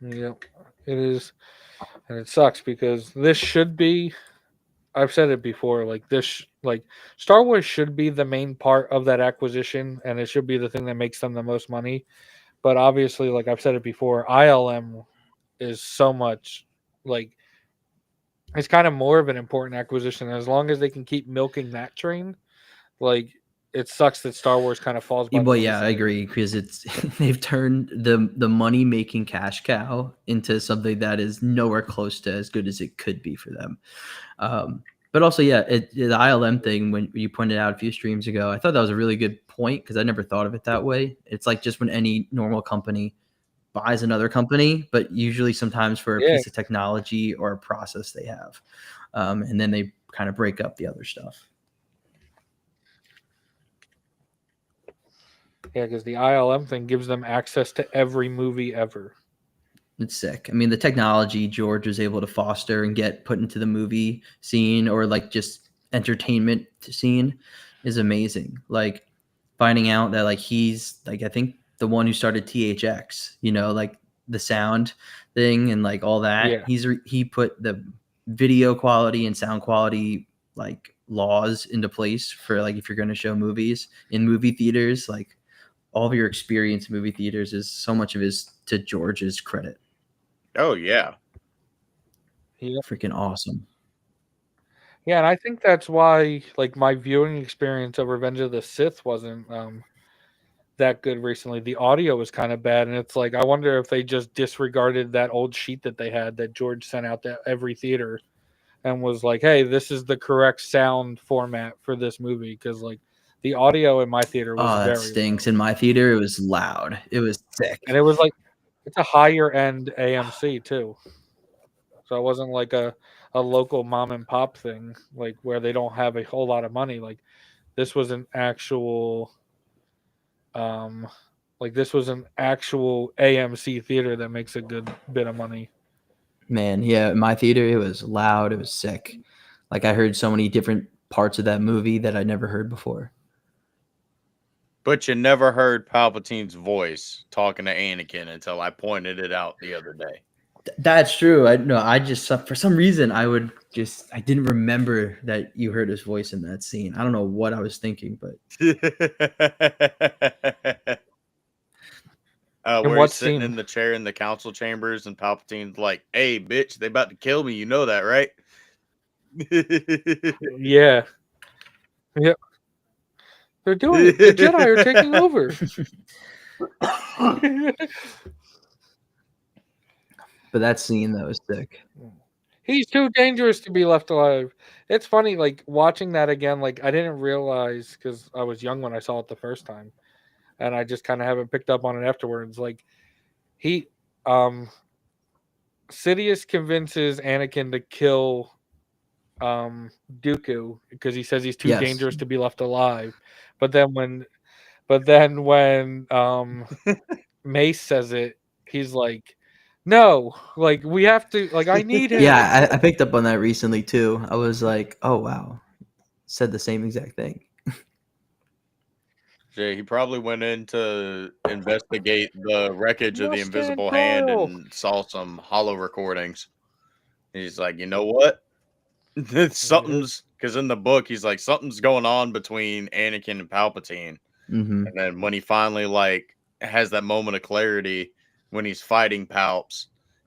Yeah, it is, and it sucks because this should be. I've said it before. Like this, like Star Wars should be the main part of that acquisition, and it should be the thing that makes them the most money. But obviously, like I've said it before, ILM is so much like it's kind of more of an important acquisition. As long as they can keep milking that train, like it sucks that Star Wars kind of falls by. Well, yeah, I agree, because they've turned the money making cash cow into something that is nowhere close to as good as it could be for them. But also, yeah, the ILM thing, when you pointed out a few streams ago, I thought that was a really good point, because I never thought of it that way. It's like just when any normal company buys another company, but usually sometimes for a piece of technology or a process they have. And then they kind of break up the other stuff. Yeah, because the ILM thing gives them access to every movie ever. It's sick. I mean, the technology George was able to foster and get put into the movie scene, or like just entertainment scene, is amazing. Like finding out that like he's like, I think the one who started THX, like the sound thing and like all that. Yeah. He put the video quality and sound quality like laws into place for like if you're going to show movies in movie theaters, like all of your experience in movie theaters is so much of his to George's credit. Oh yeah. Freaking awesome. Yeah, and I think that's why like my viewing experience of Revenge of the Sith wasn't that good recently. The audio was kind of bad, and it's like I wonder if they just disregarded that old sheet that they had that George sent out to every theater and was like, hey, this is the correct sound format for this movie, because like the audio in my theater was that stinks. In my theater, it was loud. It was sick. And it was like, it's a higher end AMC too. So it wasn't like a local mom and pop thing, like where they don't have a whole lot of money. Like this was an actual, this was an actual AMC theater that makes a good bit of money. Man, yeah, in my theater, it was loud. It was sick. Like I heard so many different parts of that movie that I never heard before. But you never heard Palpatine's voice talking to Anakin until I pointed it out the other day. That's true. I just for some reason I didn't remember that you heard his voice in that scene. I don't know what I was thinking, but we're sitting in the chair in the council chambers, and Palpatine's like, "Hey, bitch, they about to kill me. You know that, right?" Yeah. Yep. They're doing it. The Jedi are taking over. But that scene, that was sick. He's too dangerous to be left alive. It's funny, like watching that again. Like I didn't realize because I was young when I saw it the first time, and I just kind of haven't picked up on it afterwards. Like he, Sidious convinces Anakin to kill Dooku because he says he's too Yes. dangerous to be left alive. But then when Mace says it, he's like, "No, like we have to. Like I need him." Yeah, I picked up on that recently too. I was like, oh wow, said the same exact thing. Jay, he probably went in to investigate the wreckage of the Mustang Invisible Hand Kyle. and saw some hollow recordings. He's like, you know what? Something's because in the book he's like something's going on between Anakin and Palpatine, Mm-hmm. and then when he finally like has that moment of clarity when he's fighting Palps,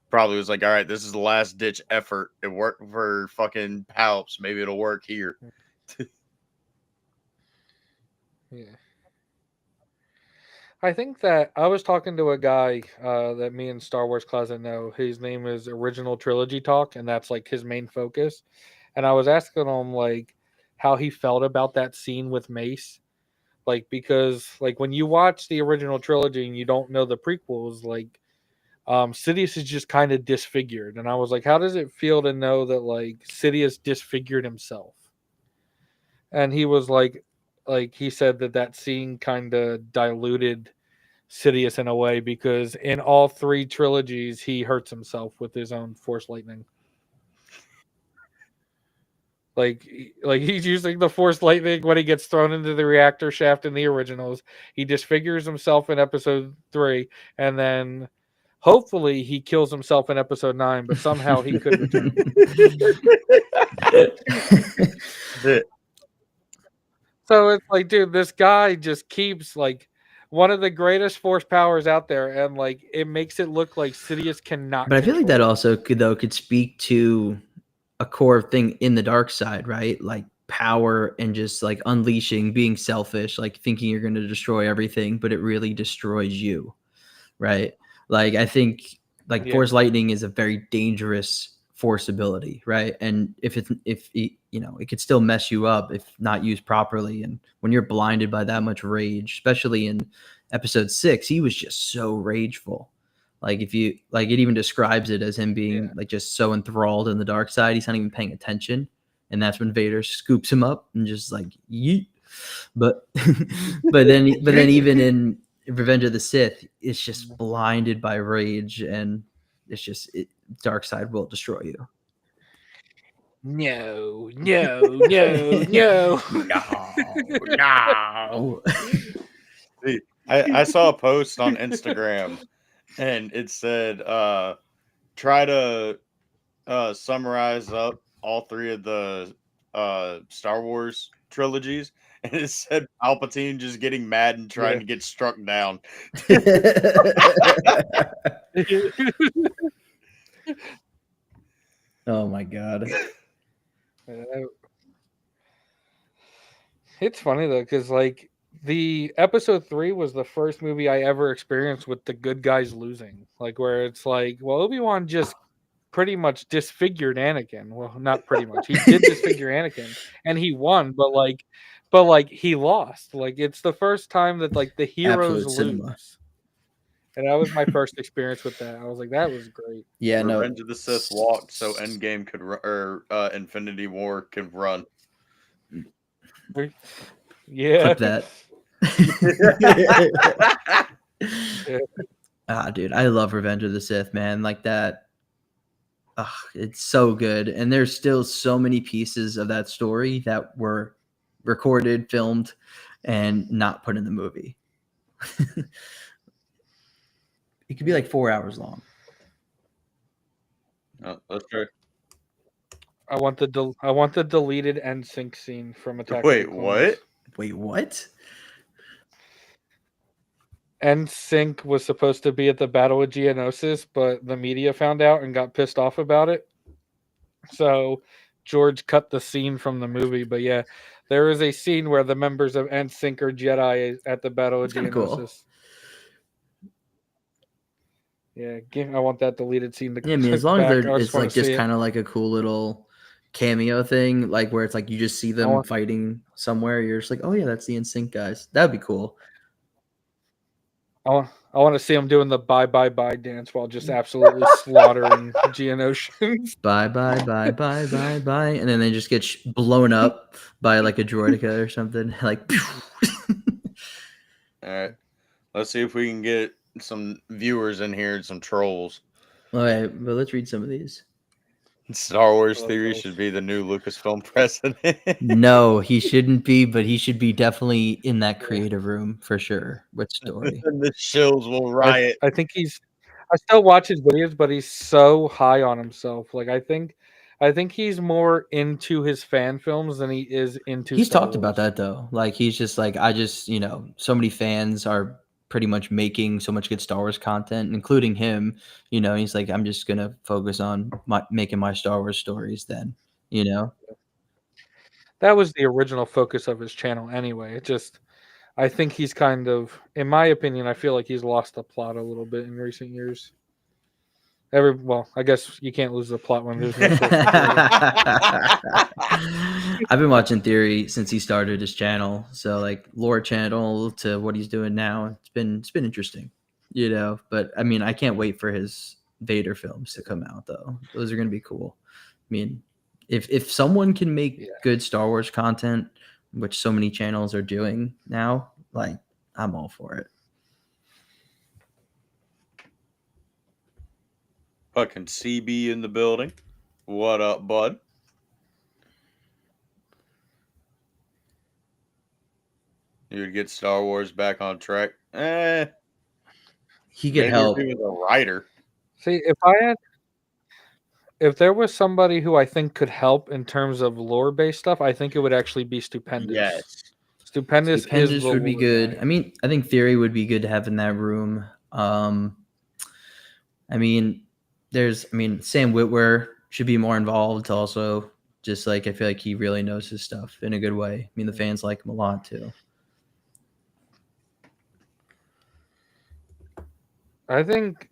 probably was like, all right, this is the last ditch effort. It worked for fucking Palps. Maybe it'll work here. Yeah. I think that I was talking to a guy that me and Star Wars Closet know. His name is Original Trilogy Talk, and that's like his main focus. And I was asking him like how he felt about that scene with Mace. Like because like when you watch the original trilogy and you don't know the prequels, like Sidious is just kind of disfigured. And I was like, how does it feel to know that like Sidious disfigured himself? And he was like he said that scene kind of diluted Sidious in a way because in all three trilogies he hurts himself with his own Force lightning. Like he's using the Force lightning when he gets thrown into the reactor shaft in the originals. He disfigures himself in Episode 3, and then hopefully he kills himself in Episode 9. But somehow he could return. So it's like, dude, this guy just keeps like one of the greatest force powers out there, and like it makes it look like Sidious cannot. But I feel like that control it. also could speak to a core thing in the dark side, right? Like power and just like unleashing, being selfish, like thinking you're going to destroy everything, but it really destroys you, right? Like I think like Yeah. Force lightning is a very dangerous force ability, right? And if it you know, it could still mess you up if not used properly. And when you're blinded by that much rage, especially in Episode 6, he was just so rageful. Like if you like, it even describes it as him being like just so enthralled in the dark side, he's not even paying attention. And that's when Vader scoops him up and just like yeet. But but then even in Revenge of the Sith, it's just blinded by rage, and it's just dark side will destroy you. No. No. I saw a post on Instagram and it said try to summarize up all three of the Star Wars trilogies, and it said Palpatine just getting mad and trying to get struck down. Oh my god. It's funny though, because like the Episode 3 was the first movie I ever experienced with the good guys losing. Like where it's like, well, Obi-Wan just pretty much disfigured Anakin. Well, not pretty much. He did disfigure Anakin and he won, but he lost. Like it's the first time that like the heroes Absolute lose. cinema. And that was my first experience with that. I was like, that was great. Yeah, Revenge of the Sith walked so Endgame could Infinity War could run. Yeah. Clip that. Dude, I love Revenge of the Sith, man. Like that. It's so good. And there's still so many pieces of that story that were recorded, filmed, and not put in the movie. It could be like 4 hours long. That's true. I want the deleted NSYNC scene from Attack. Wait, what? Wait, what? NSYNC was supposed to be at the Battle of Geonosis, but the media found out and got pissed off about it. So George cut the scene from the movie. But yeah, there is a scene where the members of NSYNC are Jedi at the Battle of Geonosis. Cool. Yeah, I want that deleted scene to Yeah, I mean, as long as back. I it's just want like to just see it. kind of like a cool little cameo thing, like where it's like you just see them want- fighting somewhere. You're just like, oh yeah, that's the NSYNC guys. That'd be cool. I want to see him doing the bye bye bye dance while just absolutely slaughtering Geonosians. Bye bye bye bye bye bye, and then they just get blown up by like a droideka or something. Like, All right. Let's see if we can get some viewers in here and some trolls. all right, but let's read some of these. Star Wars Oh, theory trolls. should be the new Lucasfilm president. No, he shouldn't be, but he should be definitely in that creative room for sure with story. And the shills will riot. I think he's. I still watch his videos, but he's so high on himself. Like I think he's more into his fan films than he is into. He's Star talked about Wars. that though. Like he's just like, I just, so many fans are pretty much making so much good Star Wars content, including him. He's like, I'm just gonna focus on making my Star Wars stories then. That was the original focus of his channel, anyway. It just. I think he's kind of, in my opinion, I feel like he's lost the plot a little bit in recent years. Well, I guess you can't lose the plot when there's no source material. I've been watching Theory since he started his channel. So like lore channel to what he's doing now. It's been interesting, but I mean, I can't wait for his Vader films to come out though. Those are going to be cool. I mean, if someone can make good Star Wars content, which so many channels are doing now, like I'm all for it. Fucking CB in the building. What up, bud? You would get Star Wars back on track. He could help. He was a writer. See, if there was somebody who I think could help in terms of lore-based stuff, I think it would actually be Stupendous. Yes. Stupendous would be good. Guy. I mean, I think Theory would be good to have in that room. I mean, Sam Witwer should be more involved also. Just like I feel like he really knows his stuff in a good way. I mean, the fans like him a lot too. I think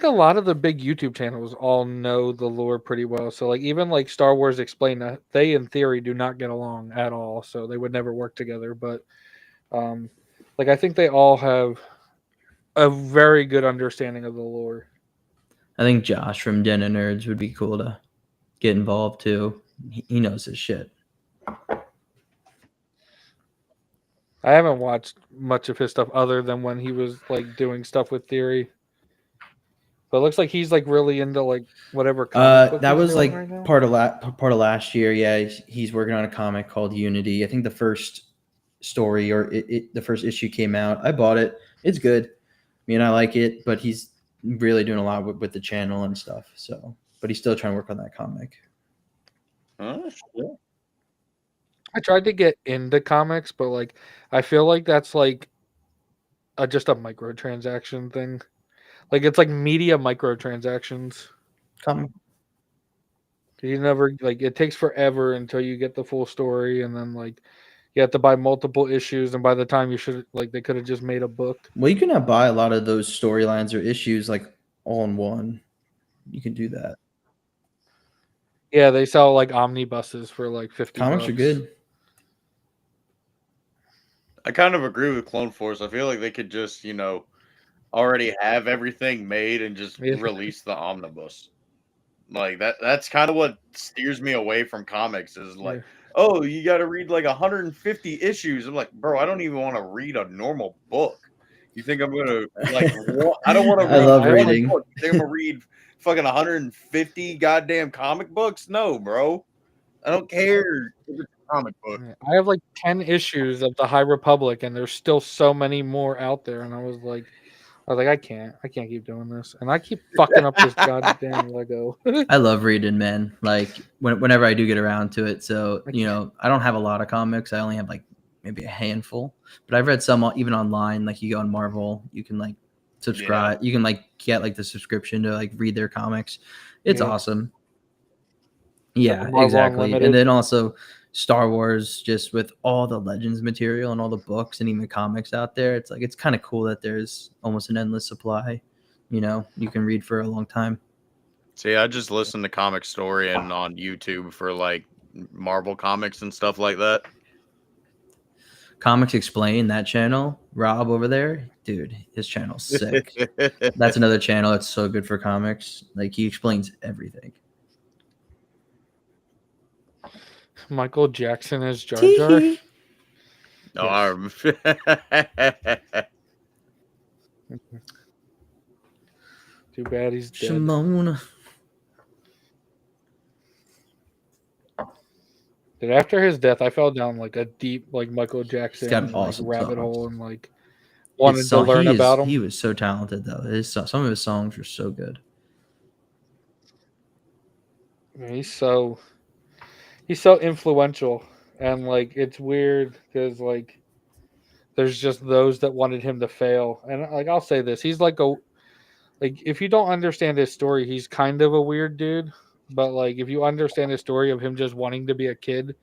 a lot of the big YouTube channels all know the lore pretty well. So like even like Star Wars Explained, they in theory do not get along at all. So they would never work together. But like I think they all have a very good understanding of the lore. I think Josh from Den of Nerds would be cool to get involved too. He knows his shit. I haven't watched much of his stuff other than when he was like doing stuff with Theory. But it looks like he's like really into like whatever. That was like part of last year. Yeah, he's working on a comic called Unity. I think the first story or the first issue came out. I bought it. It's good. I mean, I like it, but he's really doing a lot with the channel and stuff. So, but he's still trying to work on that comic. Sure. I tried to get into comics, but like I feel like that's like just a microtransaction thing. Like it's like media microtransactions. You never like it takes forever until you get the full story, and then like you have to buy multiple issues, and by the time you should like they could have just made a book. Well, you can buy a lot of those storylines or issues like all in one. You can do that. Yeah, they sell like omnibuses for like $50. Comics are good. I kind of agree with Clone Force. I feel like they could just, already have everything made and just release the omnibus. Like that's kind of what steers me away from comics is like, oh, you got to read like 150 issues. I'm like, bro, I don't even want to read a normal book. You think I'm going to like, I don't want to read. I love reading. You think I'm going to read fucking 150 goddamn comic books? No, bro. I don't care if it's a comic book. I have like 10 issues of the High Republic, and there's still so many more out there. And I was like, I can't keep doing this, and I keep fucking up this goddamn Lego. I love reading, man. Like whenever I do get around to it. So I don't have a lot of comics. I only have like maybe a handful, but I've read some even online. Like you go on Marvel, you can like subscribe. You can like get like the subscription to like read their comics. It's awesome. Yeah, exactly. Unlimited. And then also Star Wars, just with all the Legends material and all the books and even comics out there, it's like it's kind of cool that there's almost an endless supply you can read for a long time. See, I just listen to Comic Story and on YouTube for like Marvel comics and stuff like that. Comics Explain, that channel, Rob over there, dude, his channel's sick. That's another channel that's so good for comics. Like, he explains everything. Michael Jackson as Jar Jar. No, Too bad he's dead. Shimon. Dude, after his death, I fell down like a deep, like Michael Jackson got like, awesome rabbit songs. hole and like wanted to learn about him. He was so talented though. Some of his songs were so good. He's so influential, and like it's weird because like there's just those that wanted him to fail, and like I'll say this, he's like if you don't understand his story, he's kind of a weird dude, but like if you understand his story of him just wanting to be a kid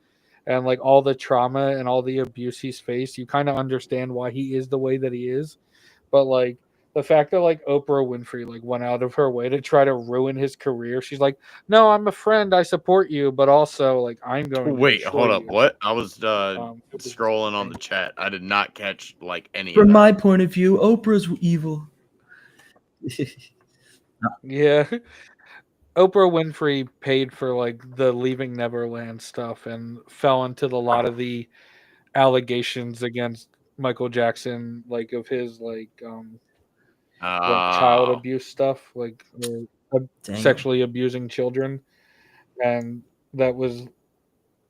and like all the trauma and all the abuse he's faced, you kind of understand why he is the way that he is. But like the fact that like Oprah Winfrey like went out of her way to try to ruin his career, she's like, "No, I'm a friend. I support you, but also like I'm going to wait, destroy hold up. you." What? I was It was scrolling on insane. the chat. I did not catch like any From of that. my point of view, Oprah's evil. Yeah. Oprah Winfrey paid for like the Leaving Neverland stuff and fell into a lot of the allegations against Michael Jackson, like of his like child Oh, abuse stuff, like Damn. sexually abusing children, and that was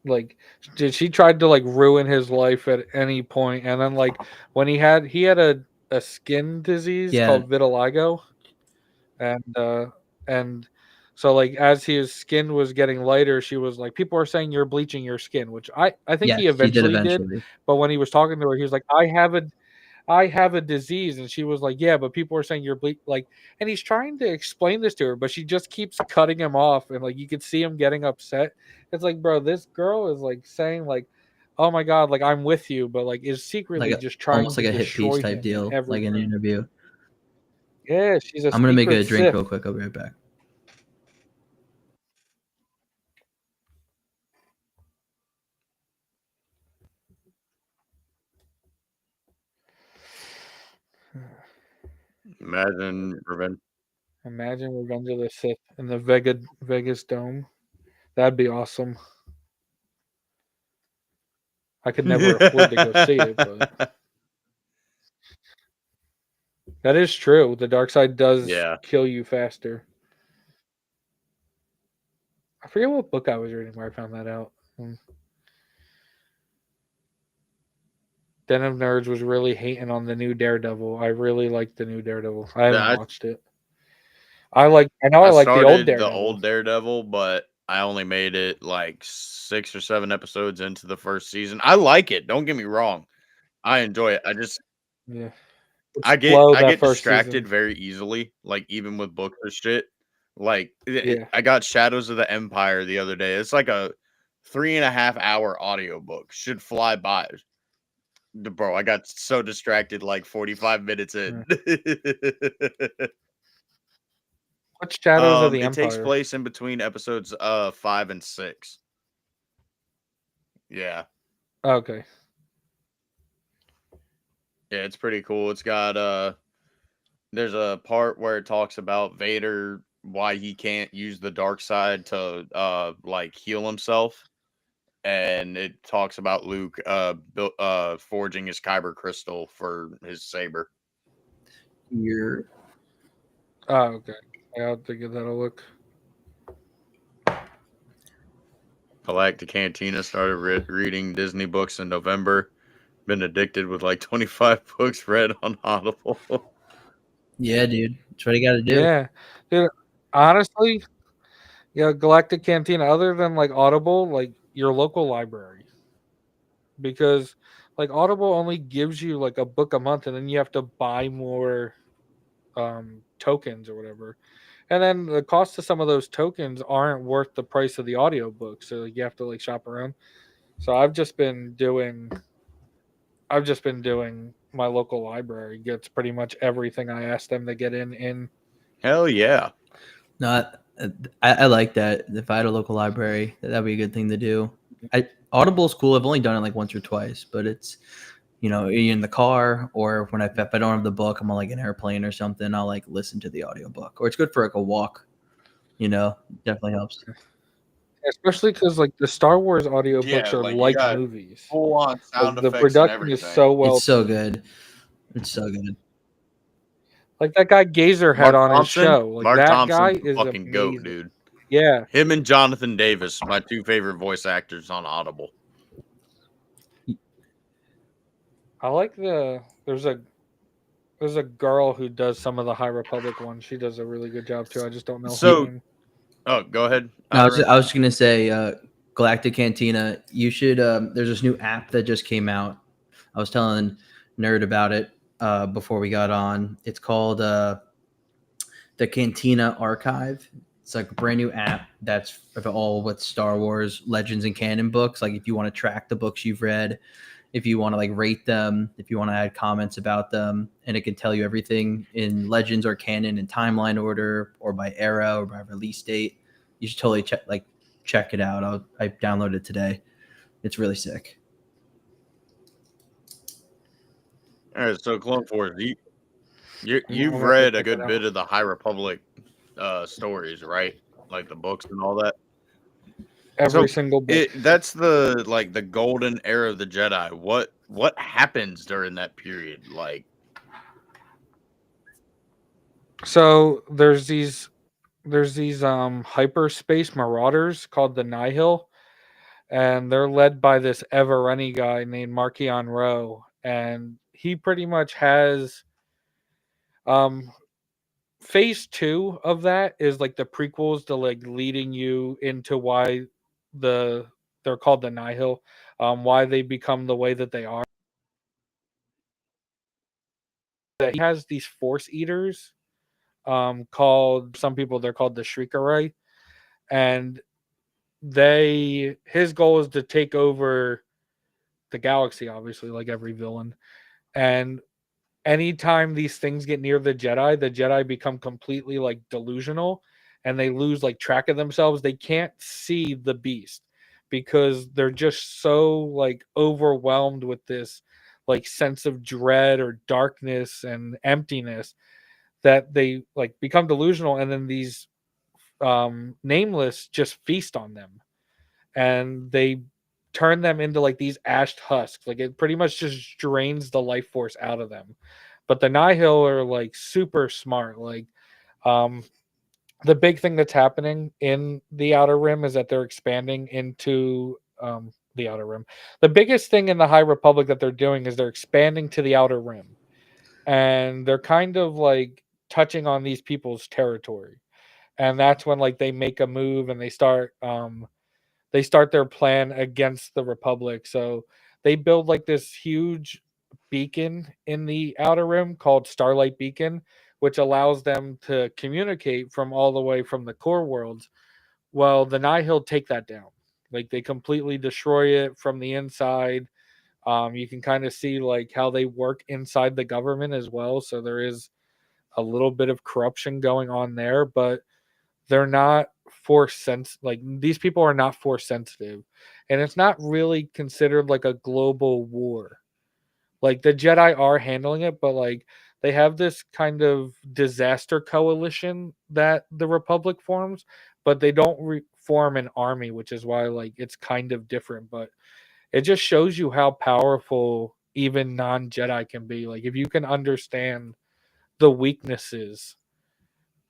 like she tried to like ruin his life at any point, and then like when he had a skin disease Yeah. called vitiligo, and so like as his skin was getting lighter, she was like, people are saying you're bleaching your skin, which I think Yes, he eventually did. eventually. But when he was talking to her, he was like, I have a disease, and she was like, yeah, but people are saying you're like, and he's trying to explain this to her, but she just keeps cutting him off, and like you could see him getting upset. It's like, bro, this girl is like saying like, oh my god, like I'm with you, but like is secretly Like just trying almost to like a hit destroy piece type him deal, in every like in the way. interview. Yeah, she's a I'm gonna make a secret drink Sith. real quick. I'll be right back. imagine Revenge. Imagine Revenge of the Sith in the Vegas Dome. That'd be awesome. I could never afford to go see it, but that is true. The dark side does Yeah. kill you faster. I forget what book I was reading where I found that out. Den of Nerds was really hating on the new Daredevil. I really liked the new Daredevil. I haven't I- watched it. I like the old started Daredevil. the old Daredevil, but I only made it like 6 or 7 episodes into the first season. I like it. Don't get me wrong. I enjoy it. Yeah. I It's slow, that get first distracted season. very easily, like even with books or shit. Like Yeah. I got Shadows of the Empire the other day. It's like a 3.5-hour audiobook. Should fly by. Bro, I got so distracted like 45 minutes in. What's Shadows of the It Empire? takes place in between episodes 5 and 6. Yeah. Okay. Yeah, it's pretty cool. It's got there's a part where it talks about Vader, why he can't use the dark side to like heal himself. And it talks about Luke forging his kyber crystal for his saber. Here. Oh, okay. I'll have to give that a look. Galactic Cantina started reading Disney books in November. Been addicted with like 25 books read on Audible. Yeah, dude. That's what you got to do. Yeah. Dude, honestly, yeah, Galactic Cantina, other than like Audible, like your local library. Because like Audible only gives you like a book a month, and then you have to buy more tokens or whatever. And then the cost of some of those tokens aren't worth the price of the audiobook. So you have to like shop around. So I've just been doing my local library gets pretty much everything I asked them to get in Hell yeah. No, I like that. If I had a local library, that'd be a good thing to do. Audible's cool. I've only done it like once or twice, but it's in the car or when if I don't have the book, I'm on like an airplane or something. I'll like listen to the audiobook, or it's good for like a walk. Definitely helps. Especially because like the Star Wars audiobooks Yeah, are like you like got movies. full on sound Like the effects and production is so everything. well. It's so good. It's so good. Like that guy Gazer had on his show. Like Mark that Thompson's guy the is fucking goat, amazing. dude. Yeah, Him and Jonathan Davis, my two favorite voice actors on Audible. I like there's a girl who does some of the High Republic ones. She does a really good job too. I just don't know So- her name. Oh, go ahead. No, I was just gonna say, Galactic Cantina. You should. There's this new app that just came out. I was telling Nerd about it before we got on. It's called the Cantina Archive. It's like a brand new app that's all with Star Wars Legends and canon books. Like if you want to track the books you've read, if you want to like rate them, if you want to add comments about them, and it can tell you everything in Legends or canon in timeline order or by era or by release date. You should totally check it out. I downloaded it today. It's really sick. All right, so Clone Wars, you've gonna read a check it good out. bit of the High Republic stories, right? Like the books and all that. Every So, single book. That's the golden era of the Jedi. What happens during that period? Like, So there's these hyperspace marauders called the Nihil, and they're led by this Evereni guy named Markion Rowe, and he pretty much has phase 2 of that is like the prequels to like leading you into why they're called the Nihil, why they become the way that they are. That he has these Force Eaters, called some people they're called the Shriekerai, and his goal is to take over the galaxy, obviously, like every villain. And anytime these things get near the Jedi become completely like delusional and they lose like track of themselves. They can't see the beast because they're just so like overwhelmed with this like sense of dread or darkness and emptiness that they like become delusional, and then these nameless just feast on them, and they turn them into like these ashed husks. Like it pretty much just drains the life force out of them. But the Nihil are like super smart. Like um the big thing that's happening in the Outer Rim is that they're expanding into the Outer Rim. The biggest thing in the High Republic that they're doing is they're expanding to the Outer Rim. And they're kind of like touching on these people's territory. And that's when like they make a move and they start their plan against the Republic. So they build like this huge beacon in the Outer Rim called Starlight Beacon, which allows them to communicate from all the way from the core worlds. Well, the Nihil take that down. Like they completely destroy it from the inside. You can kind of see like how they work inside the government as well. So there is a little bit of corruption going on there, but they're not like these people are not force sensitive, and it's not really considered like a global war. Like the Jedi are handling it, but like they have this kind of disaster coalition that the Republic forms, but they don't form an army, which is why like it's kind of different. But it just shows you how powerful even non-Jedi can be. Like if you can understand the weaknesses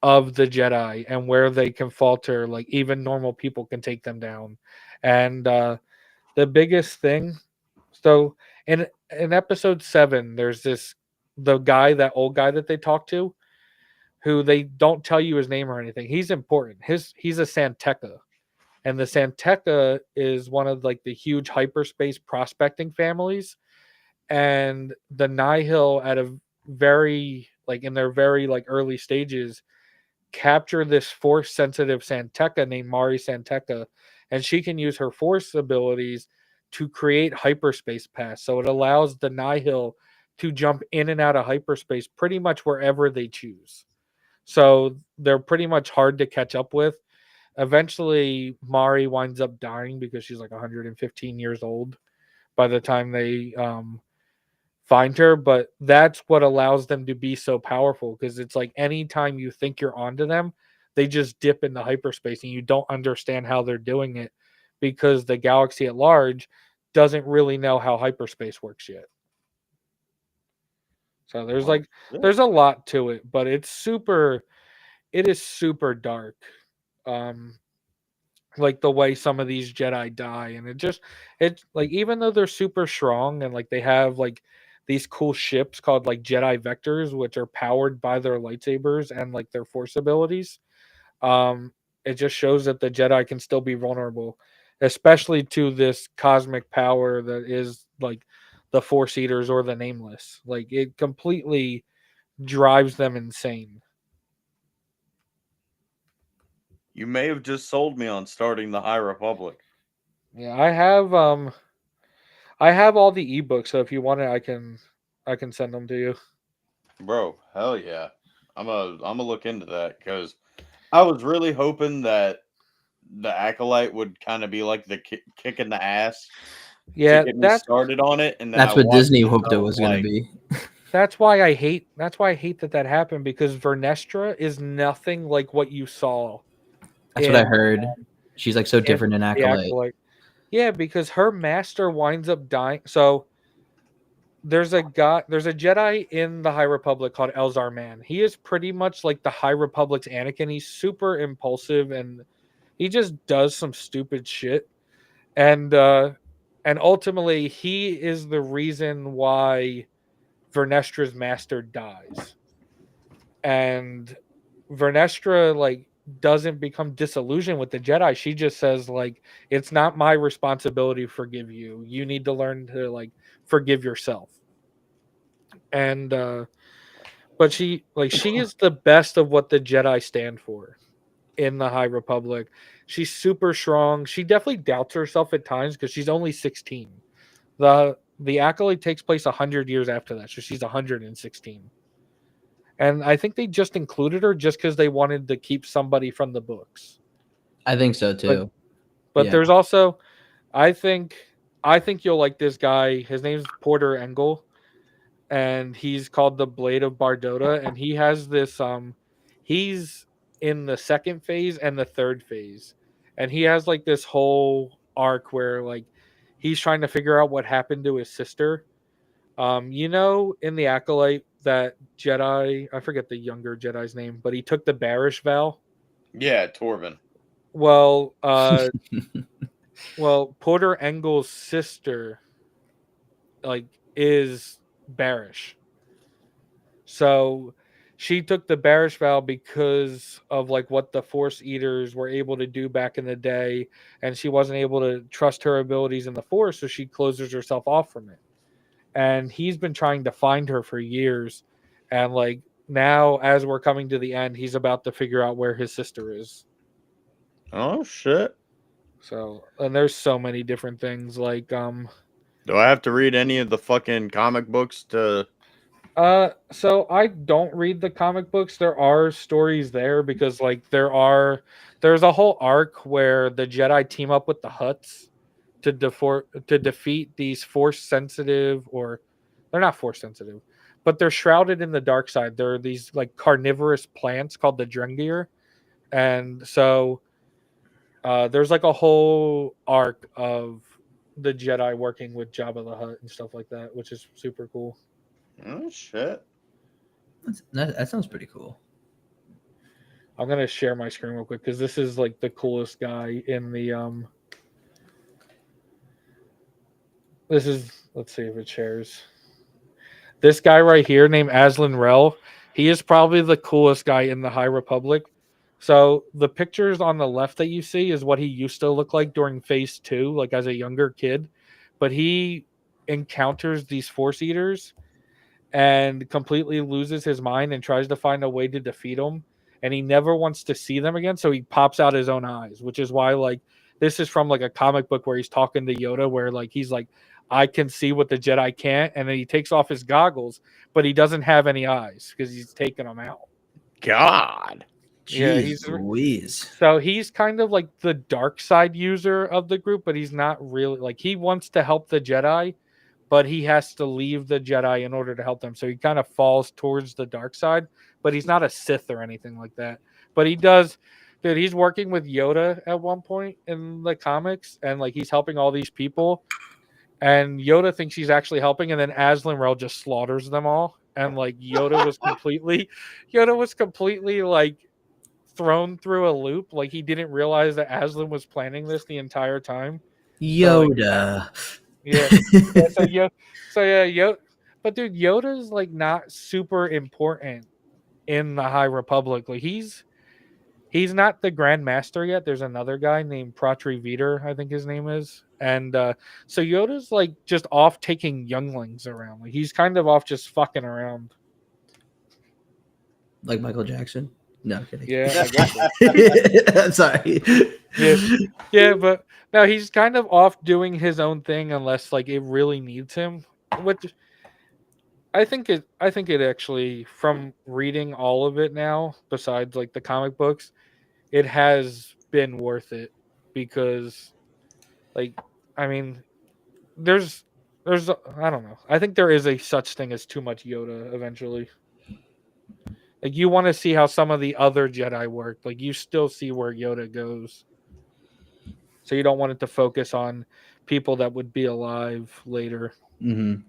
of the Jedi and where they can falter, like even normal people can take them down. And the biggest thing, so in episode 7, there's that old guy that they talk to, who they don't tell you his name or anything. He's important. He's a San Tekka. And the San Tekka is one of like the huge hyperspace prospecting families. And the Nihil at a very like in their very like early stages capture this force sensitive San Tekka named Mari San Tekka, and she can use her force abilities to create hyperspace paths. So it allows the Nihil to jump in and out of hyperspace pretty much wherever they choose. So they're pretty much hard to catch up with. Eventually, Mari winds up dying because she's like 115 years old by the time they find her. But that's what allows them to be so powerful, because it's like anytime you think you're onto them, they just dip into hyperspace and you don't understand how they're doing it, because the galaxy at large doesn't really know how hyperspace works yet. So there's a lot to it, but it is super dark. Um like the way some of these Jedi die, and it's like, even though they're super strong and like they have like these cool ships called like Jedi Vectors, which are powered by their lightsabers and like their force abilities, um it just shows that the Jedi can still be vulnerable, especially to this cosmic power that is like the Force Eaters or the Nameless. Like, it completely drives them insane. You may have just sold me on starting the High Republic. Yeah, I have all the ebooks, so if you want it, I can send them to you. Bro, hell yeah. I'm a look into that, because I was really hoping that the Acolyte would kind of be like the kick in the ass to Yeah, get me started on it, and then That's I what watched Disney it, hoped I it was was going like, to be. that's why I hate that happened, because Vernestra is nothing like what you saw. That's what I in- heard. She's like so in different in the Acolyte. Yeah, because her master winds up dying. So there's a Jedi in the High Republic called Elzar Mann. He is pretty much like the High Republic's Anakin. He's super impulsive and he just does some stupid shit. And ultimately he is the reason why Vernestra's master dies. And Vernestra like doesn't become disillusioned with the Jedi. She just says like, it's not my responsibility to forgive you. You need to learn to like forgive yourself. And but she is the best of what the Jedi stand for in the High Republic. She's super strong. She definitely doubts herself at times because she's only 16. The Acolyte takes place 100 years after that, so she's 116. And I think they just included her just because they wanted to keep somebody from the books. I think so too. But Yeah. there's also, I think you'll like this guy. His name's Porter Engel, and he's called the Blade of Bardota, and he has this he's in the second phase and the third phase, and he has like this whole arc where like he's trying to figure out what happened to his sister. In the Acolyte, that Jedi, I forget the younger Jedi's name, but he took the Barish vow. yeah, Torvin. Well, Porter Engel's sister like is Barish. So she took the Barish vow because of like what the Force Eaters were able to do back in the day, and she wasn't able to trust her abilities in the Force, so she closes herself off from it. And he's been trying to find her for years, and like now, as we're coming to the end, he's about to figure out where his sister is. Oh shit. So, and there's so many different things like Do I have to read any of the fucking comic books to so I don't read the comic books. There are stories there because like there's a whole arc where the Jedi team up with the Hutts to defeat these force sensitive, or they're not force sensitive, but they're shrouded in the dark side. There are these like carnivorous plants called the Drengir. And so there's like a whole arc of the Jedi working with Jabba the Hutt and stuff like that, which is super cool. Oh shit. That sounds pretty cool. I'm gonna share my screen real quick because this is like the coolest guy in the let's see if it shares. This guy right here named Aslan Rel, he is probably the coolest guy in the High Republic. So the pictures on the left that you see is what he used to look like during Phase 2, like as a younger kid. But he encounters these Force Eaters and completely loses his mind and tries to find a way to defeat them. And he never wants to see them again, so he pops out his own eyes, which is why like this is from like a comic book where he's talking to Yoda, where like he's like, I can see what the Jedi can't, and then he takes off his goggles, but he doesn't have any eyes because he's taken them out. God. Yeah, Jeez Louise. So he's kind of like the dark side user of the group, but he's not really like he wants to help the Jedi, but he has to leave the Jedi in order to help them. So he kind of falls towards the dark side, but he's not a Sith or anything like that. But he does, dude, he's working with Yoda at one point in the comics, and like he's helping all these people. And Yoda thinks he's actually helping, and then Aslan Rel just slaughters them all. And like Yoda was completely like thrown through a loop. Like he didn't realize that Aslan was planning this the entire time. Yoda. Yeah. Yoda. But dude, Yoda's like not super important in the High Republic. Like he's not the Grand Master yet. There's another guy named Pratri Veter, I think his name is. And so Yoda's like just off taking younglings around. Like he's kind of off just fucking around. Like Michael Jackson? No, kidding. Yeah, I guess I'm sorry. Yeah, but no, he's kind of off doing his own thing unless like it really needs him. Which I think it actually, from reading all of it now, besides like the comic books, it has been worth it because like I mean there's I don't know. I think there is a such thing as too much Yoda eventually. Like you want to see how some of the other Jedi work. Like you still see where Yoda goes. So you don't want it to focus on people that would be alive later. Mm-hmm.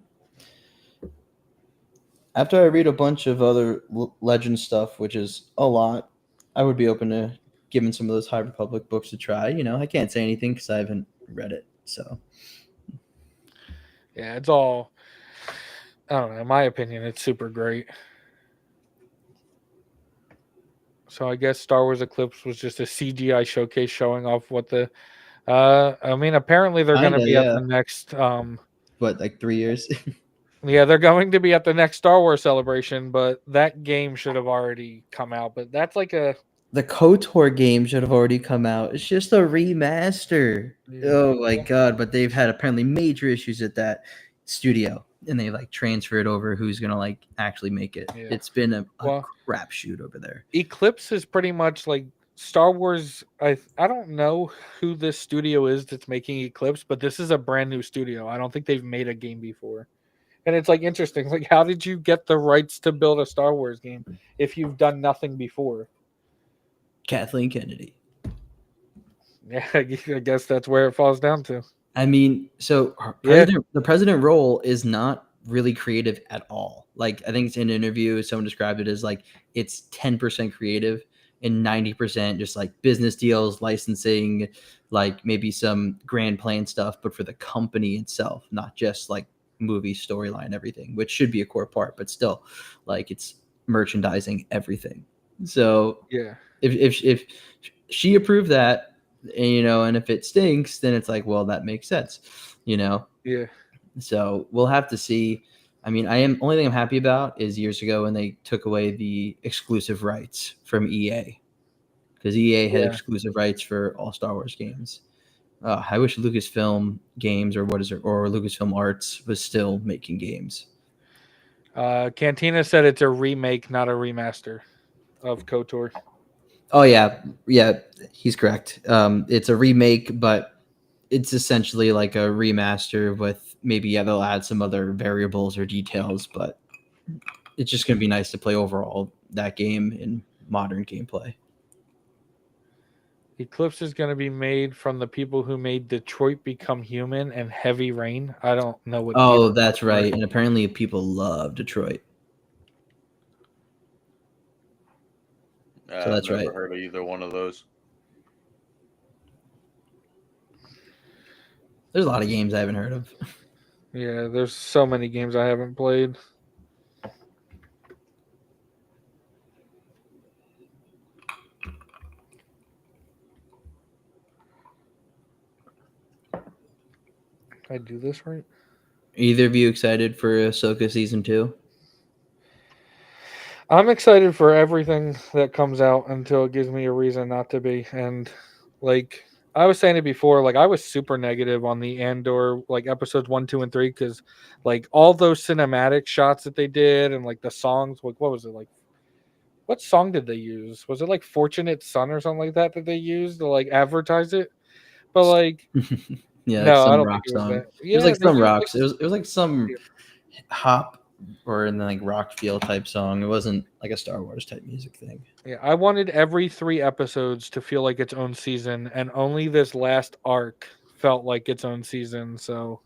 After I read a bunch of other legend stuff, which is a lot, I would be open to giving some of those High Republic books a try. You know, I can't say anything because I haven't read it. So yeah, it's all, I don't know. In my opinion, it's super great. So I guess Star Wars Eclipse was just a CGI showcase showing off what the. I mean, apparently they're going to be at the next. What, like 3 years? Yeah, they're going to be at the next Star Wars celebration, but that game should have already come out. But that's like a. The KOTOR game should have already come out. It's just a remaster. Yeah. Oh my god! But they've had apparently major issues at that studio, and they like transferred over who's gonna like actually make it. Yeah. It's been a crapshoot over there. Eclipse is pretty much like Star Wars. I don't know who this studio is that's making Eclipse, but this is a brand new studio. I don't think they've made a game before. And it's like interesting. Like, how did you get the rights to build a Star Wars game if you've done nothing before? Kathleen Kennedy. Yeah, I guess that's where it falls down to. I mean, so the president role is not really creative at all. Like, I think it's in an interview, someone described it as like it's 10% creative and 90% just like business deals, licensing, like maybe some grand plan stuff, but for the company itself, not just like movie storyline, everything, which should be a core part, but still, like it's merchandising everything. So yeah, if she approved that, and, you know, and if it stinks, then it's like, well, that makes sense, you know. Yeah. So we'll have to see. I mean, only thing I'm happy about is years ago when they took away the exclusive rights from EA, because EA had exclusive rights for all Star Wars games. I wish Lucasfilm Games or Lucasfilm Arts was still making games. Cantina said it's a remake, not a remaster of KOTOR. Oh yeah, he's correct. It's a remake, but it's essentially like a remaster with maybe they'll add some other variables or details, but it's just gonna be nice to play overall that game in modern gameplay. Eclipse is going to be made from the people who made Detroit Become Human and Heavy Rain. I don't know what. Oh, that's right. And apparently people love Detroit. So that's right. I've never heard of either one of those. There's a lot of games I haven't heard of. Yeah, there's so many games I haven't played. I do this right? Either of you excited for Ahsoka season 2? I'm excited for everything that comes out until it gives me a reason not to be. And like I was saying it before, like I was super negative on the Andor, like episodes 1, 2, and 3, because like all those cinematic shots that they did and like the songs, like what was it, like what song did they use? Was it like Fortunate Son or something like that they used to like advertise it? But like, Yeah, like no, I some don't think rock it was song. that. It was Yeah, like they some used rocks. It was like some hop or in the like rock feel type song. It wasn't like a Star Wars type music thing. yeah, I wanted every 3 episodes to feel like its own season, and only this last arc felt like its own season. So,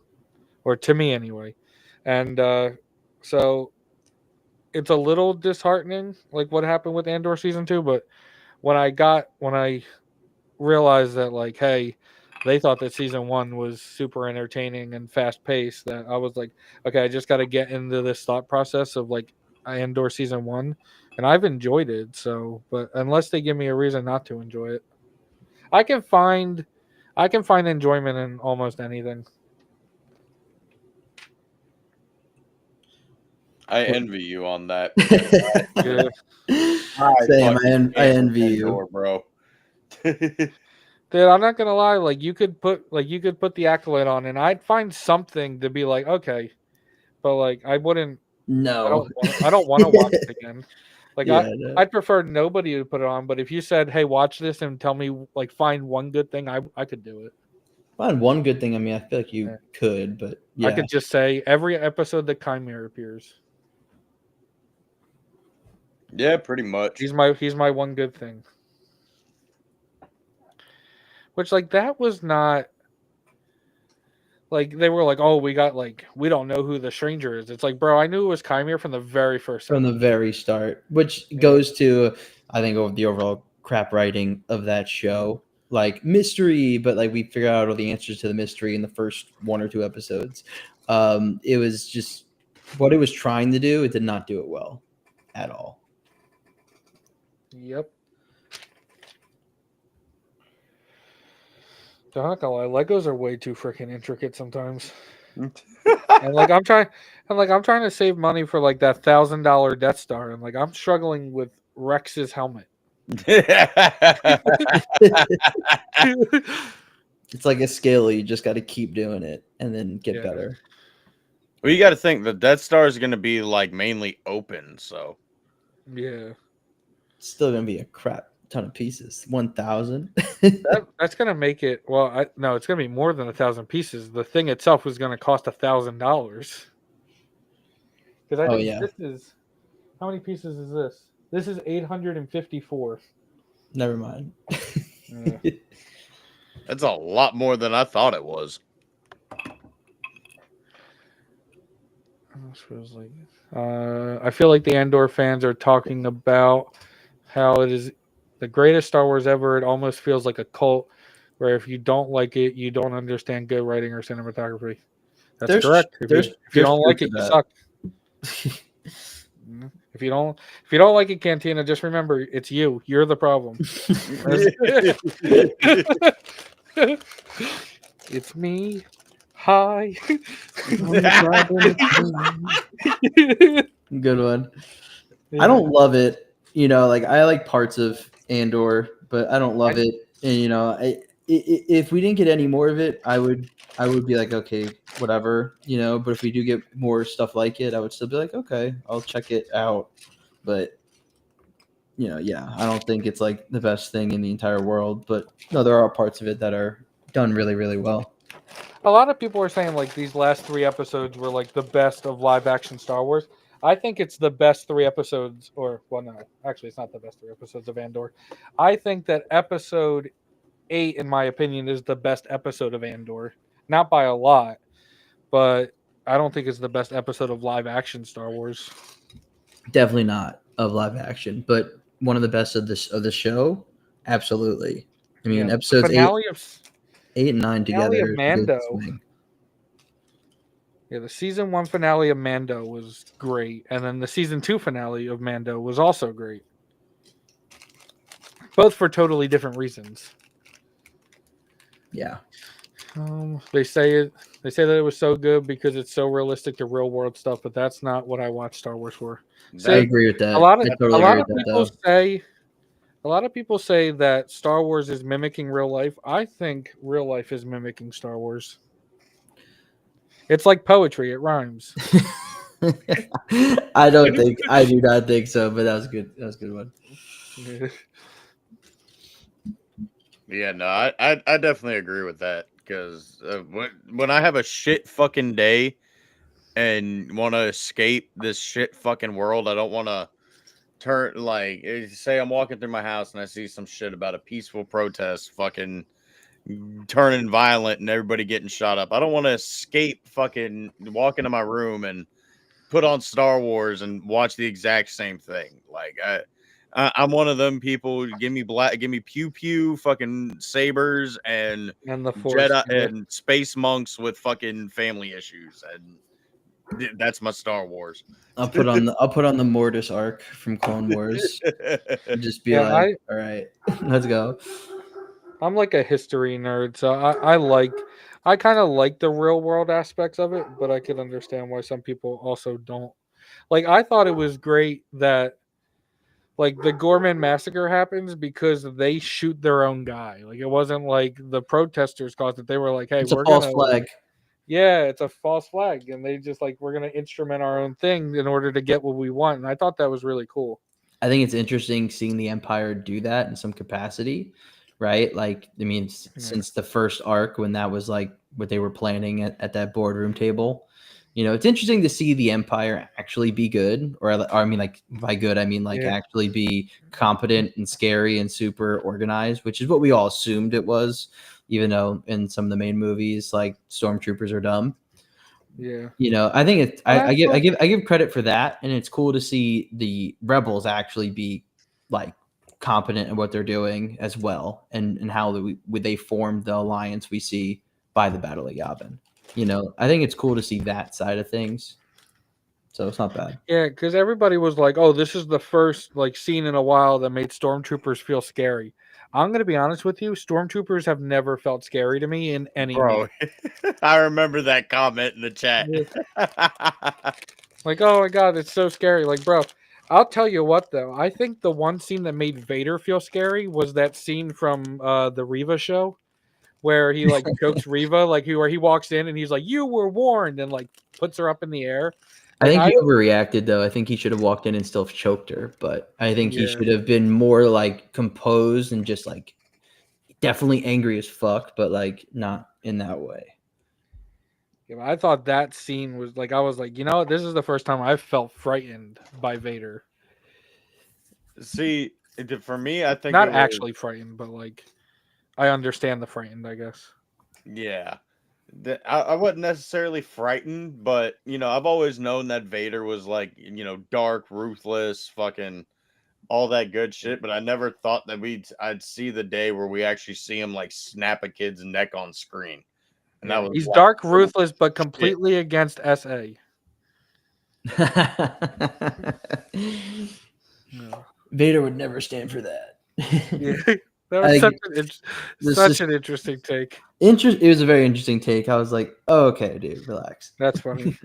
or to me anyway, and so it's a little disheartening, like what happened with Andor season 2. But when I realized that, like, hey, they thought that season 1 was super entertaining and fast paced, that I was like, okay, I just got to get into this thought process of like Andor season 1, and I've enjoyed it. So, but unless they give me a reason not to enjoy it, I can find I can find enjoyment in almost anything. I envy you on that. Yeah. Same. fucking I can't envy with you. Andor, bro. Dude, I'm not gonna lie. Like you could put the accolade on, and I'd find something to be like, okay, but like I wouldn't. No. I don't want to watch it again. Like Yeah. No. I'd prefer nobody to put it on. But if you said, "Hey, watch this," and tell me like find one good thing, I could do it. Find one good thing. I mean, I feel like you Yeah. could, but I yeah. could just say every episode that Chimera appears. Yeah, pretty much. He's my one good thing. Which like that was not like they were like, oh, we don't know who the stranger is. It's like, bro, I knew it was Chimera from the very first From the episode. very start, which goes to I think over the overall crap writing of that show. Like mystery, but like we figure out all the answers to the mystery in the first 1 or 2 episodes. It was just what it was trying to do. It did not do it well at all. Yep. I'm not gonna lie, Legos are way too freaking intricate sometimes. And like I'm trying to save money for like that $1,000 Death Star, and like I'm struggling with Rex's helmet. It's like a skill. You just got to keep doing it and then get Yeah. better. Well, you got to think the Death Star is going to be like mainly open, so Yeah. It's still gonna be a crap ton of pieces. 1,000. That's gonna make it. Well, no, it's gonna be more than 1,000 pieces. The thing itself was gonna cost $1,000. Because I Oh, think yeah. this is how many pieces is this? This is 854. Never mind. Yeah. that's a lot more than I thought it was. I feel like the Andor fans are talking about how it is the greatest Star Wars ever. It almost feels like a cult, where if you don't like it, you don't understand good writing or cinematography. That's There's- correct. If there's- you there's don't like truth it, to you that. suck. If you don't like it, Cantina, just remember it's you. You're the problem. It's me. Hi. Good one. I don't love it. Like I like parts of Andor, but I don't love it. And if we didn't get any more of it, I would be like, okay, whatever. But if we do get more stuff like it, I would still be like, okay, I'll check it out. But yeah, I don't think it's like the best thing in the entire world. But no, there are parts of it that are done really, really well. A lot of people are saying like these last 3 episodes were like the best of live action Star Wars. I think it's the best 3 episodes, no, actually it's not the best 3 episodes of Andor. I think that episode 8, in my opinion, is the best episode of Andor. Not by a lot, but I don't think it's the best episode of live action Star Wars. Definitely not of live action, but one of the best of the show. Absolutely. I mean, Yeah, episodes the finale of 8 and 9 finale together. of is a good Mando. swing. Yeah, the season 1 finale of Mando was great, and then the season 2 finale of Mando was also great. Both for totally different reasons. Yeah. They say that it was so good because it's so realistic to real world stuff, but that's not what I watch Star Wars for. I agree with that. A lot I totally agree with that, a lot of people say that Star Wars is mimicking real life. I think real life is mimicking Star Wars. It's like poetry; it rhymes. I do not think so, but that was good. That was a good one. Yeah, no, I definitely agree with that because when I have a shit fucking day and want to escape this shit fucking world, I don't want to turn say I'm walking through my house and I see some shit about a peaceful protest fucking turning violent and everybody getting shot up. I don't want to escape fucking walk into my room and put on Star Wars and watch the exact same thing. Like I'm one of them people. Give me pew pew, fucking sabers and And the Force. Jedi Yeah. and space monks with fucking family issues, and that's my Star Wars. I'll put on the Mortis arc from Clone Wars. And just be Yeah, like, all right, let's go. I'm like a history nerd, so I kind of like the real world aspects of it, but I could understand why some people also don't. Like, I thought it was great that like the Gorman massacre happens because they shoot their own guy. Like, it wasn't like the protesters caused it. They were like, "Hey, It's a we're false gonna flag. yeah, it's a false flag," and they just like we're gonna instrument our own thing in order to get what we want. And I thought that was really cool. I think it's interesting seeing the Empire do that in some capacity, right? Like, I mean, since the first arc, when that was like what they were planning at that boardroom table, it's interesting to see the Empire actually be good, or I mean, like by good, I mean like actually be competent and scary and super organized, which is what we all assumed it was, even though in some of the main movies, like stormtroopers are dumb. Yeah. I think I give credit for that, and it's cool to see the rebels actually be like competent in what they're doing as well, and how they formed the alliance we see by the Battle of Yavin. I think it's cool to see that side of things. So it's not bad. Yeah, because everybody was like, "Oh, this is the first like scene in a while that made stormtroopers feel scary." I'm gonna be honest with you, stormtroopers have never felt scary to me in any Bro, movie. I remember that comment in the chat. Like, oh my god, it's so scary. Like, bro, I'll tell you what though. I think the one scene that made Vader feel scary was that scene from the Reva show where he like chokes Reva, like where he walks in and he's like, "You were warned," and like puts her up in the air. I Like, think he overreacted, though. I think he should have walked in and still choked her, but I think he should have been more like composed and just like definitely angry as fuck, but like not in that way. Yeah, I thought that scene was like, I was like, this is the first time I've felt frightened by Vader. See, for me, I think Not actually frightened, but like I understand the frightened, I guess. Yeah. I wasn't necessarily frightened, but I've always known that Vader was like, dark, ruthless, fucking all that good shit. But I never thought that I'd see the day where we actually see him like snap a kid's neck on screen. And that was he's dark, ruthless, but completely against SA. Vader would never stand for that. Yeah. That was such an interesting take. It was a very interesting take. I was like, oh, okay, dude, relax. That's funny.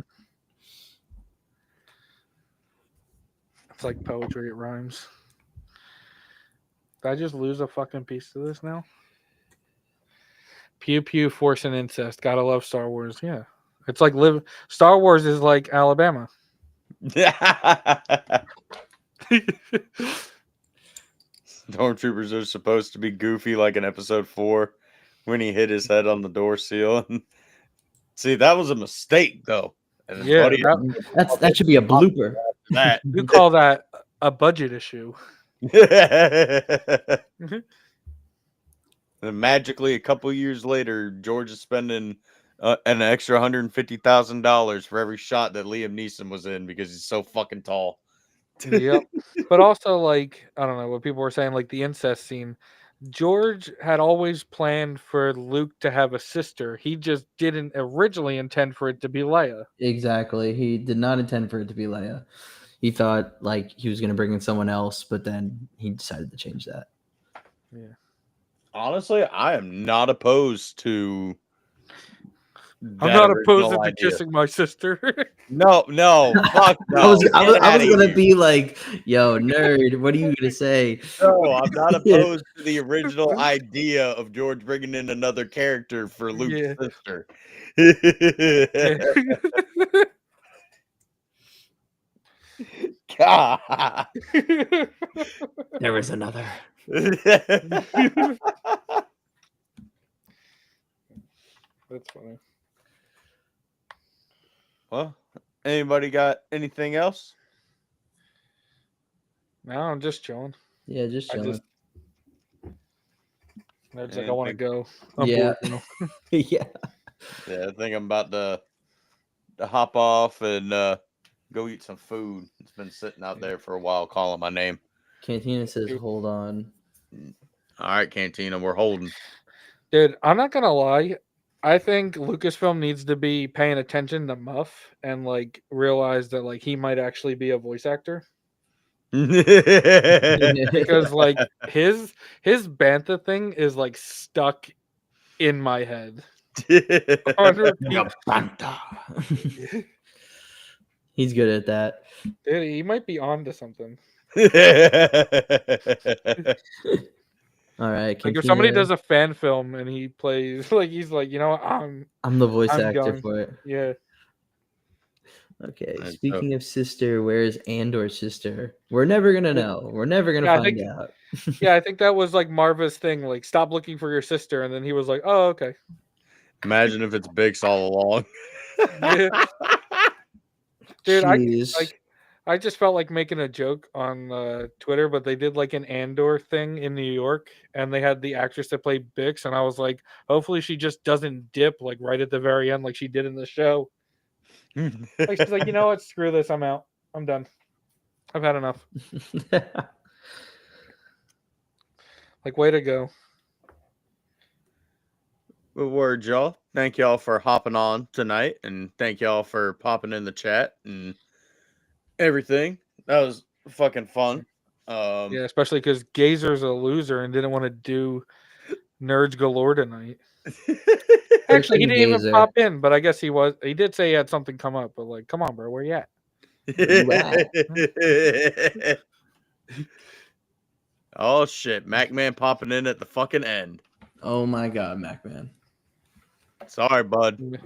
It's like poetry, it rhymes. Did I just lose a fucking piece to this now? Pew pew, force and incest. Gotta love Star Wars. Yeah. It's like Star Wars is like Alabama. Stormtroopers are supposed to be goofy like in episode 4 when he hit his head on the door seal. See, that was a mistake though. And yeah, that should be a blooper. That you call that a budget issue. And magically, a couple years later, George is spending an extra $150,000 for every shot that Liam Neeson was in because he's so fucking tall. Yep. But also, like, I don't know what people were saying, like the incest scene. George had always planned for Luke to have a sister. He just didn't originally intend for it to be Leia. Exactly. He did not intend for it to be Leia. He thought like he was going to bring in someone else, but then he decided to change that. Yeah. Honestly, I am not opposed to. I'm not opposed to kissing my sister. No, fuck no. I was gonna be like, "Yo, nerd, what are you gonna say?" No, I'm not opposed to the original idea of George bringing in another character for Luke's sister. God. There was another. That's funny. Well, anybody got anything else? No, I'm just chilling. Yeah, just I chilling. just Ned's like, I want to go. I'm Yeah. bored now. Yeah. Yeah, I think I'm about to hop off and go eat some food. It's been sitting out there for a while calling my name. Cantina says, hold on. All right, Cantina, we're holding. Dude, I'm not gonna lie. I think Lucasfilm needs to be paying attention to Muff and like realize that like he might actually be a voice actor. Because like his bantha thing is like stuck in my head. On repeat. He's good at that. Dude, he might be on to something. All right. Like if somebody does a fan film and he plays like he's like, you know what, I'm the voice I'm actor going. for it. Yeah. Okay. That's Speaking of sister, where's Andor's sister? We're never gonna know. We're never gonna Yeah, I find think- out. Yeah, I think that was like Marva's thing, like stop looking for your sister, and then he was like, oh, okay. Imagine if it's Bix all along. Yeah. Dude, Jeez. I just felt like making a joke on Twitter, but they did like an Andor thing in New York, and they had the actress that played Bix, and I was like, hopefully she just doesn't dip like right at the very end, like she did in the show. Like she's like, you know what? Screw this. I'm out. I'm done. I've had enough. Like, way to go. Good word, y'all. Thank y'all for hopping on tonight, and thank y'all for popping in the chat and everything. That was fucking fun. Yeah, especially because Gazer's a loser and didn't want to do Nerds Galore tonight. Actually, he didn't even Gazer. pop in, but I guess he was. He did say he had something come up, but like, come on, bro, where you at? Oh shit, MacMan popping in at the fucking end. Oh my god, MacMan. Sorry, bud.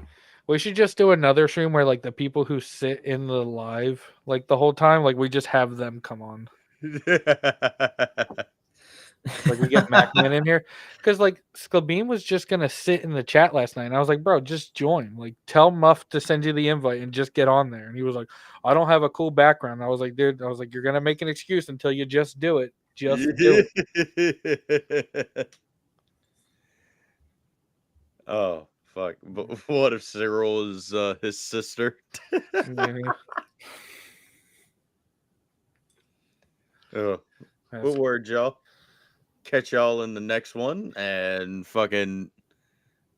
We should just do another stream where like the people who sit in the live like the whole time, like we just have them come on. Like we get MacMan in here. Because like Sklabine was just gonna sit in the chat last night. And I was like, bro, just join. Like tell Muff to send you the invite and just get on there. And he was like, I don't have a cool background. I was like, dude, you're gonna make an excuse until you just do it. Just do it. Oh fuck. But what if Cyril is his sister? Yeah. Oh, good word, y'all. Catch y'all in the next one, and fucking,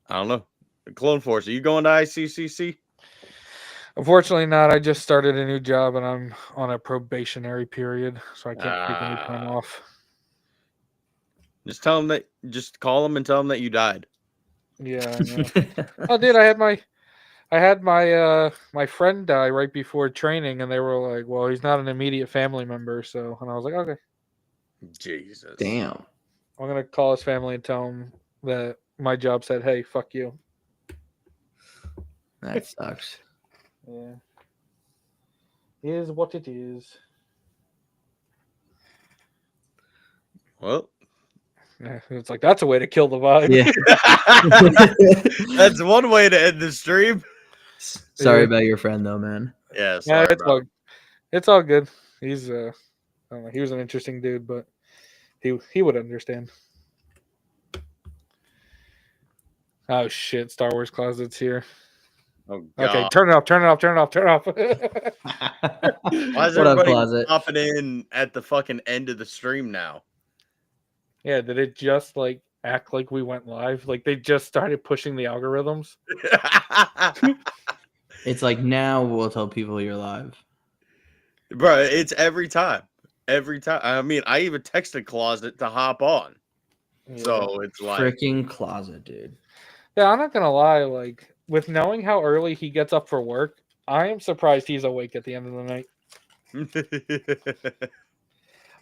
I don't know. Clone Force, are you going to ICCC? Unfortunately not. I just started a new job and I'm on a probationary period, so I can't take any time off. Just tell them that. Just call them and tell them that you died. Yeah. Oh, dude, I had my friend die right before training, and they were like, "Well, he's not an immediate family member," so, and I was like, "Okay." Jesus. Damn. I'm gonna call his family and tell him that my job said, "Hey, fuck you." That sucks. Yeah. It is what it is. Well, Yeah, it's like that's a way to kill the vibe. Yeah. that's one way to end the stream. Sorry about your friend though, man. Yeah, sorry. Yeah, it's all good. He's I don't know, he was an interesting dude, but he would understand. Oh shit, Star Wars Closet's here. Oh, God. Okay, turn it off. Why is What up, everybody Closet? popping in at the fucking end of the stream now? Yeah, did it just like act like we went live? Like they just started pushing the algorithms? It's like now we'll tell people you're live. Bro, it's every time. Every time. I mean, I even texted Closet to hop on. Yeah. So it's like Freaking Closet, dude. Yeah, I'm not gonna lie, like with knowing how early he gets up for work, I am surprised he's awake at the end of the night.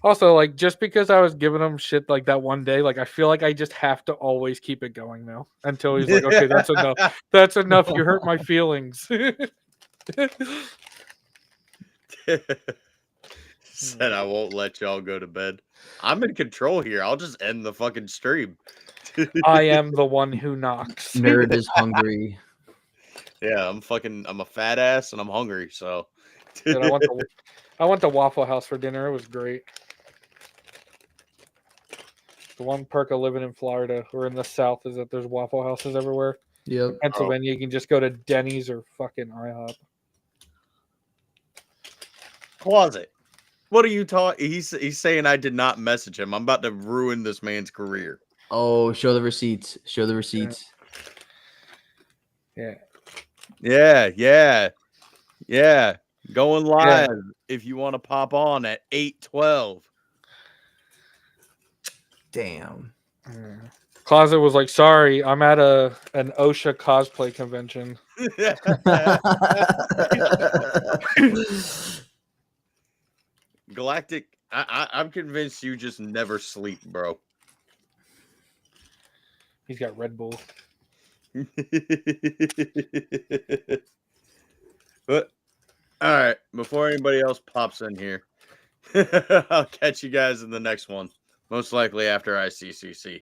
Also, like just because I was giving him shit like that one day, like I feel like I just have to always keep it going now until he's like, okay, that's enough. That's enough. You hurt my feelings. Said I won't let y'all go to bed. I'm in control here. I'll just end the fucking stream. I am the one who knocks. Nerd is hungry. Yeah, I'm a fat ass and I'm hungry, so Dude, I went to Waffle House for dinner. It was great. The one perk of living in Florida or in the South is that there's Waffle Houses everywhere. Yep. Pennsylvania, you can just go to Denny's or fucking IHOP. Closet. What are you talking? He's saying I did not message him. I'm about to ruin this man's career. Oh, show the receipts. Show the receipts. Yeah. Yeah. Going live if you want to pop on at 8:12. Damn. Closet was like, sorry, I'm at an OSHA cosplay convention. Galactic, I'm convinced you just never sleep, bro. He's got Red Bull. But all right, before anybody else pops in here, I'll catch you guys in the next one. Most likely after ICCC.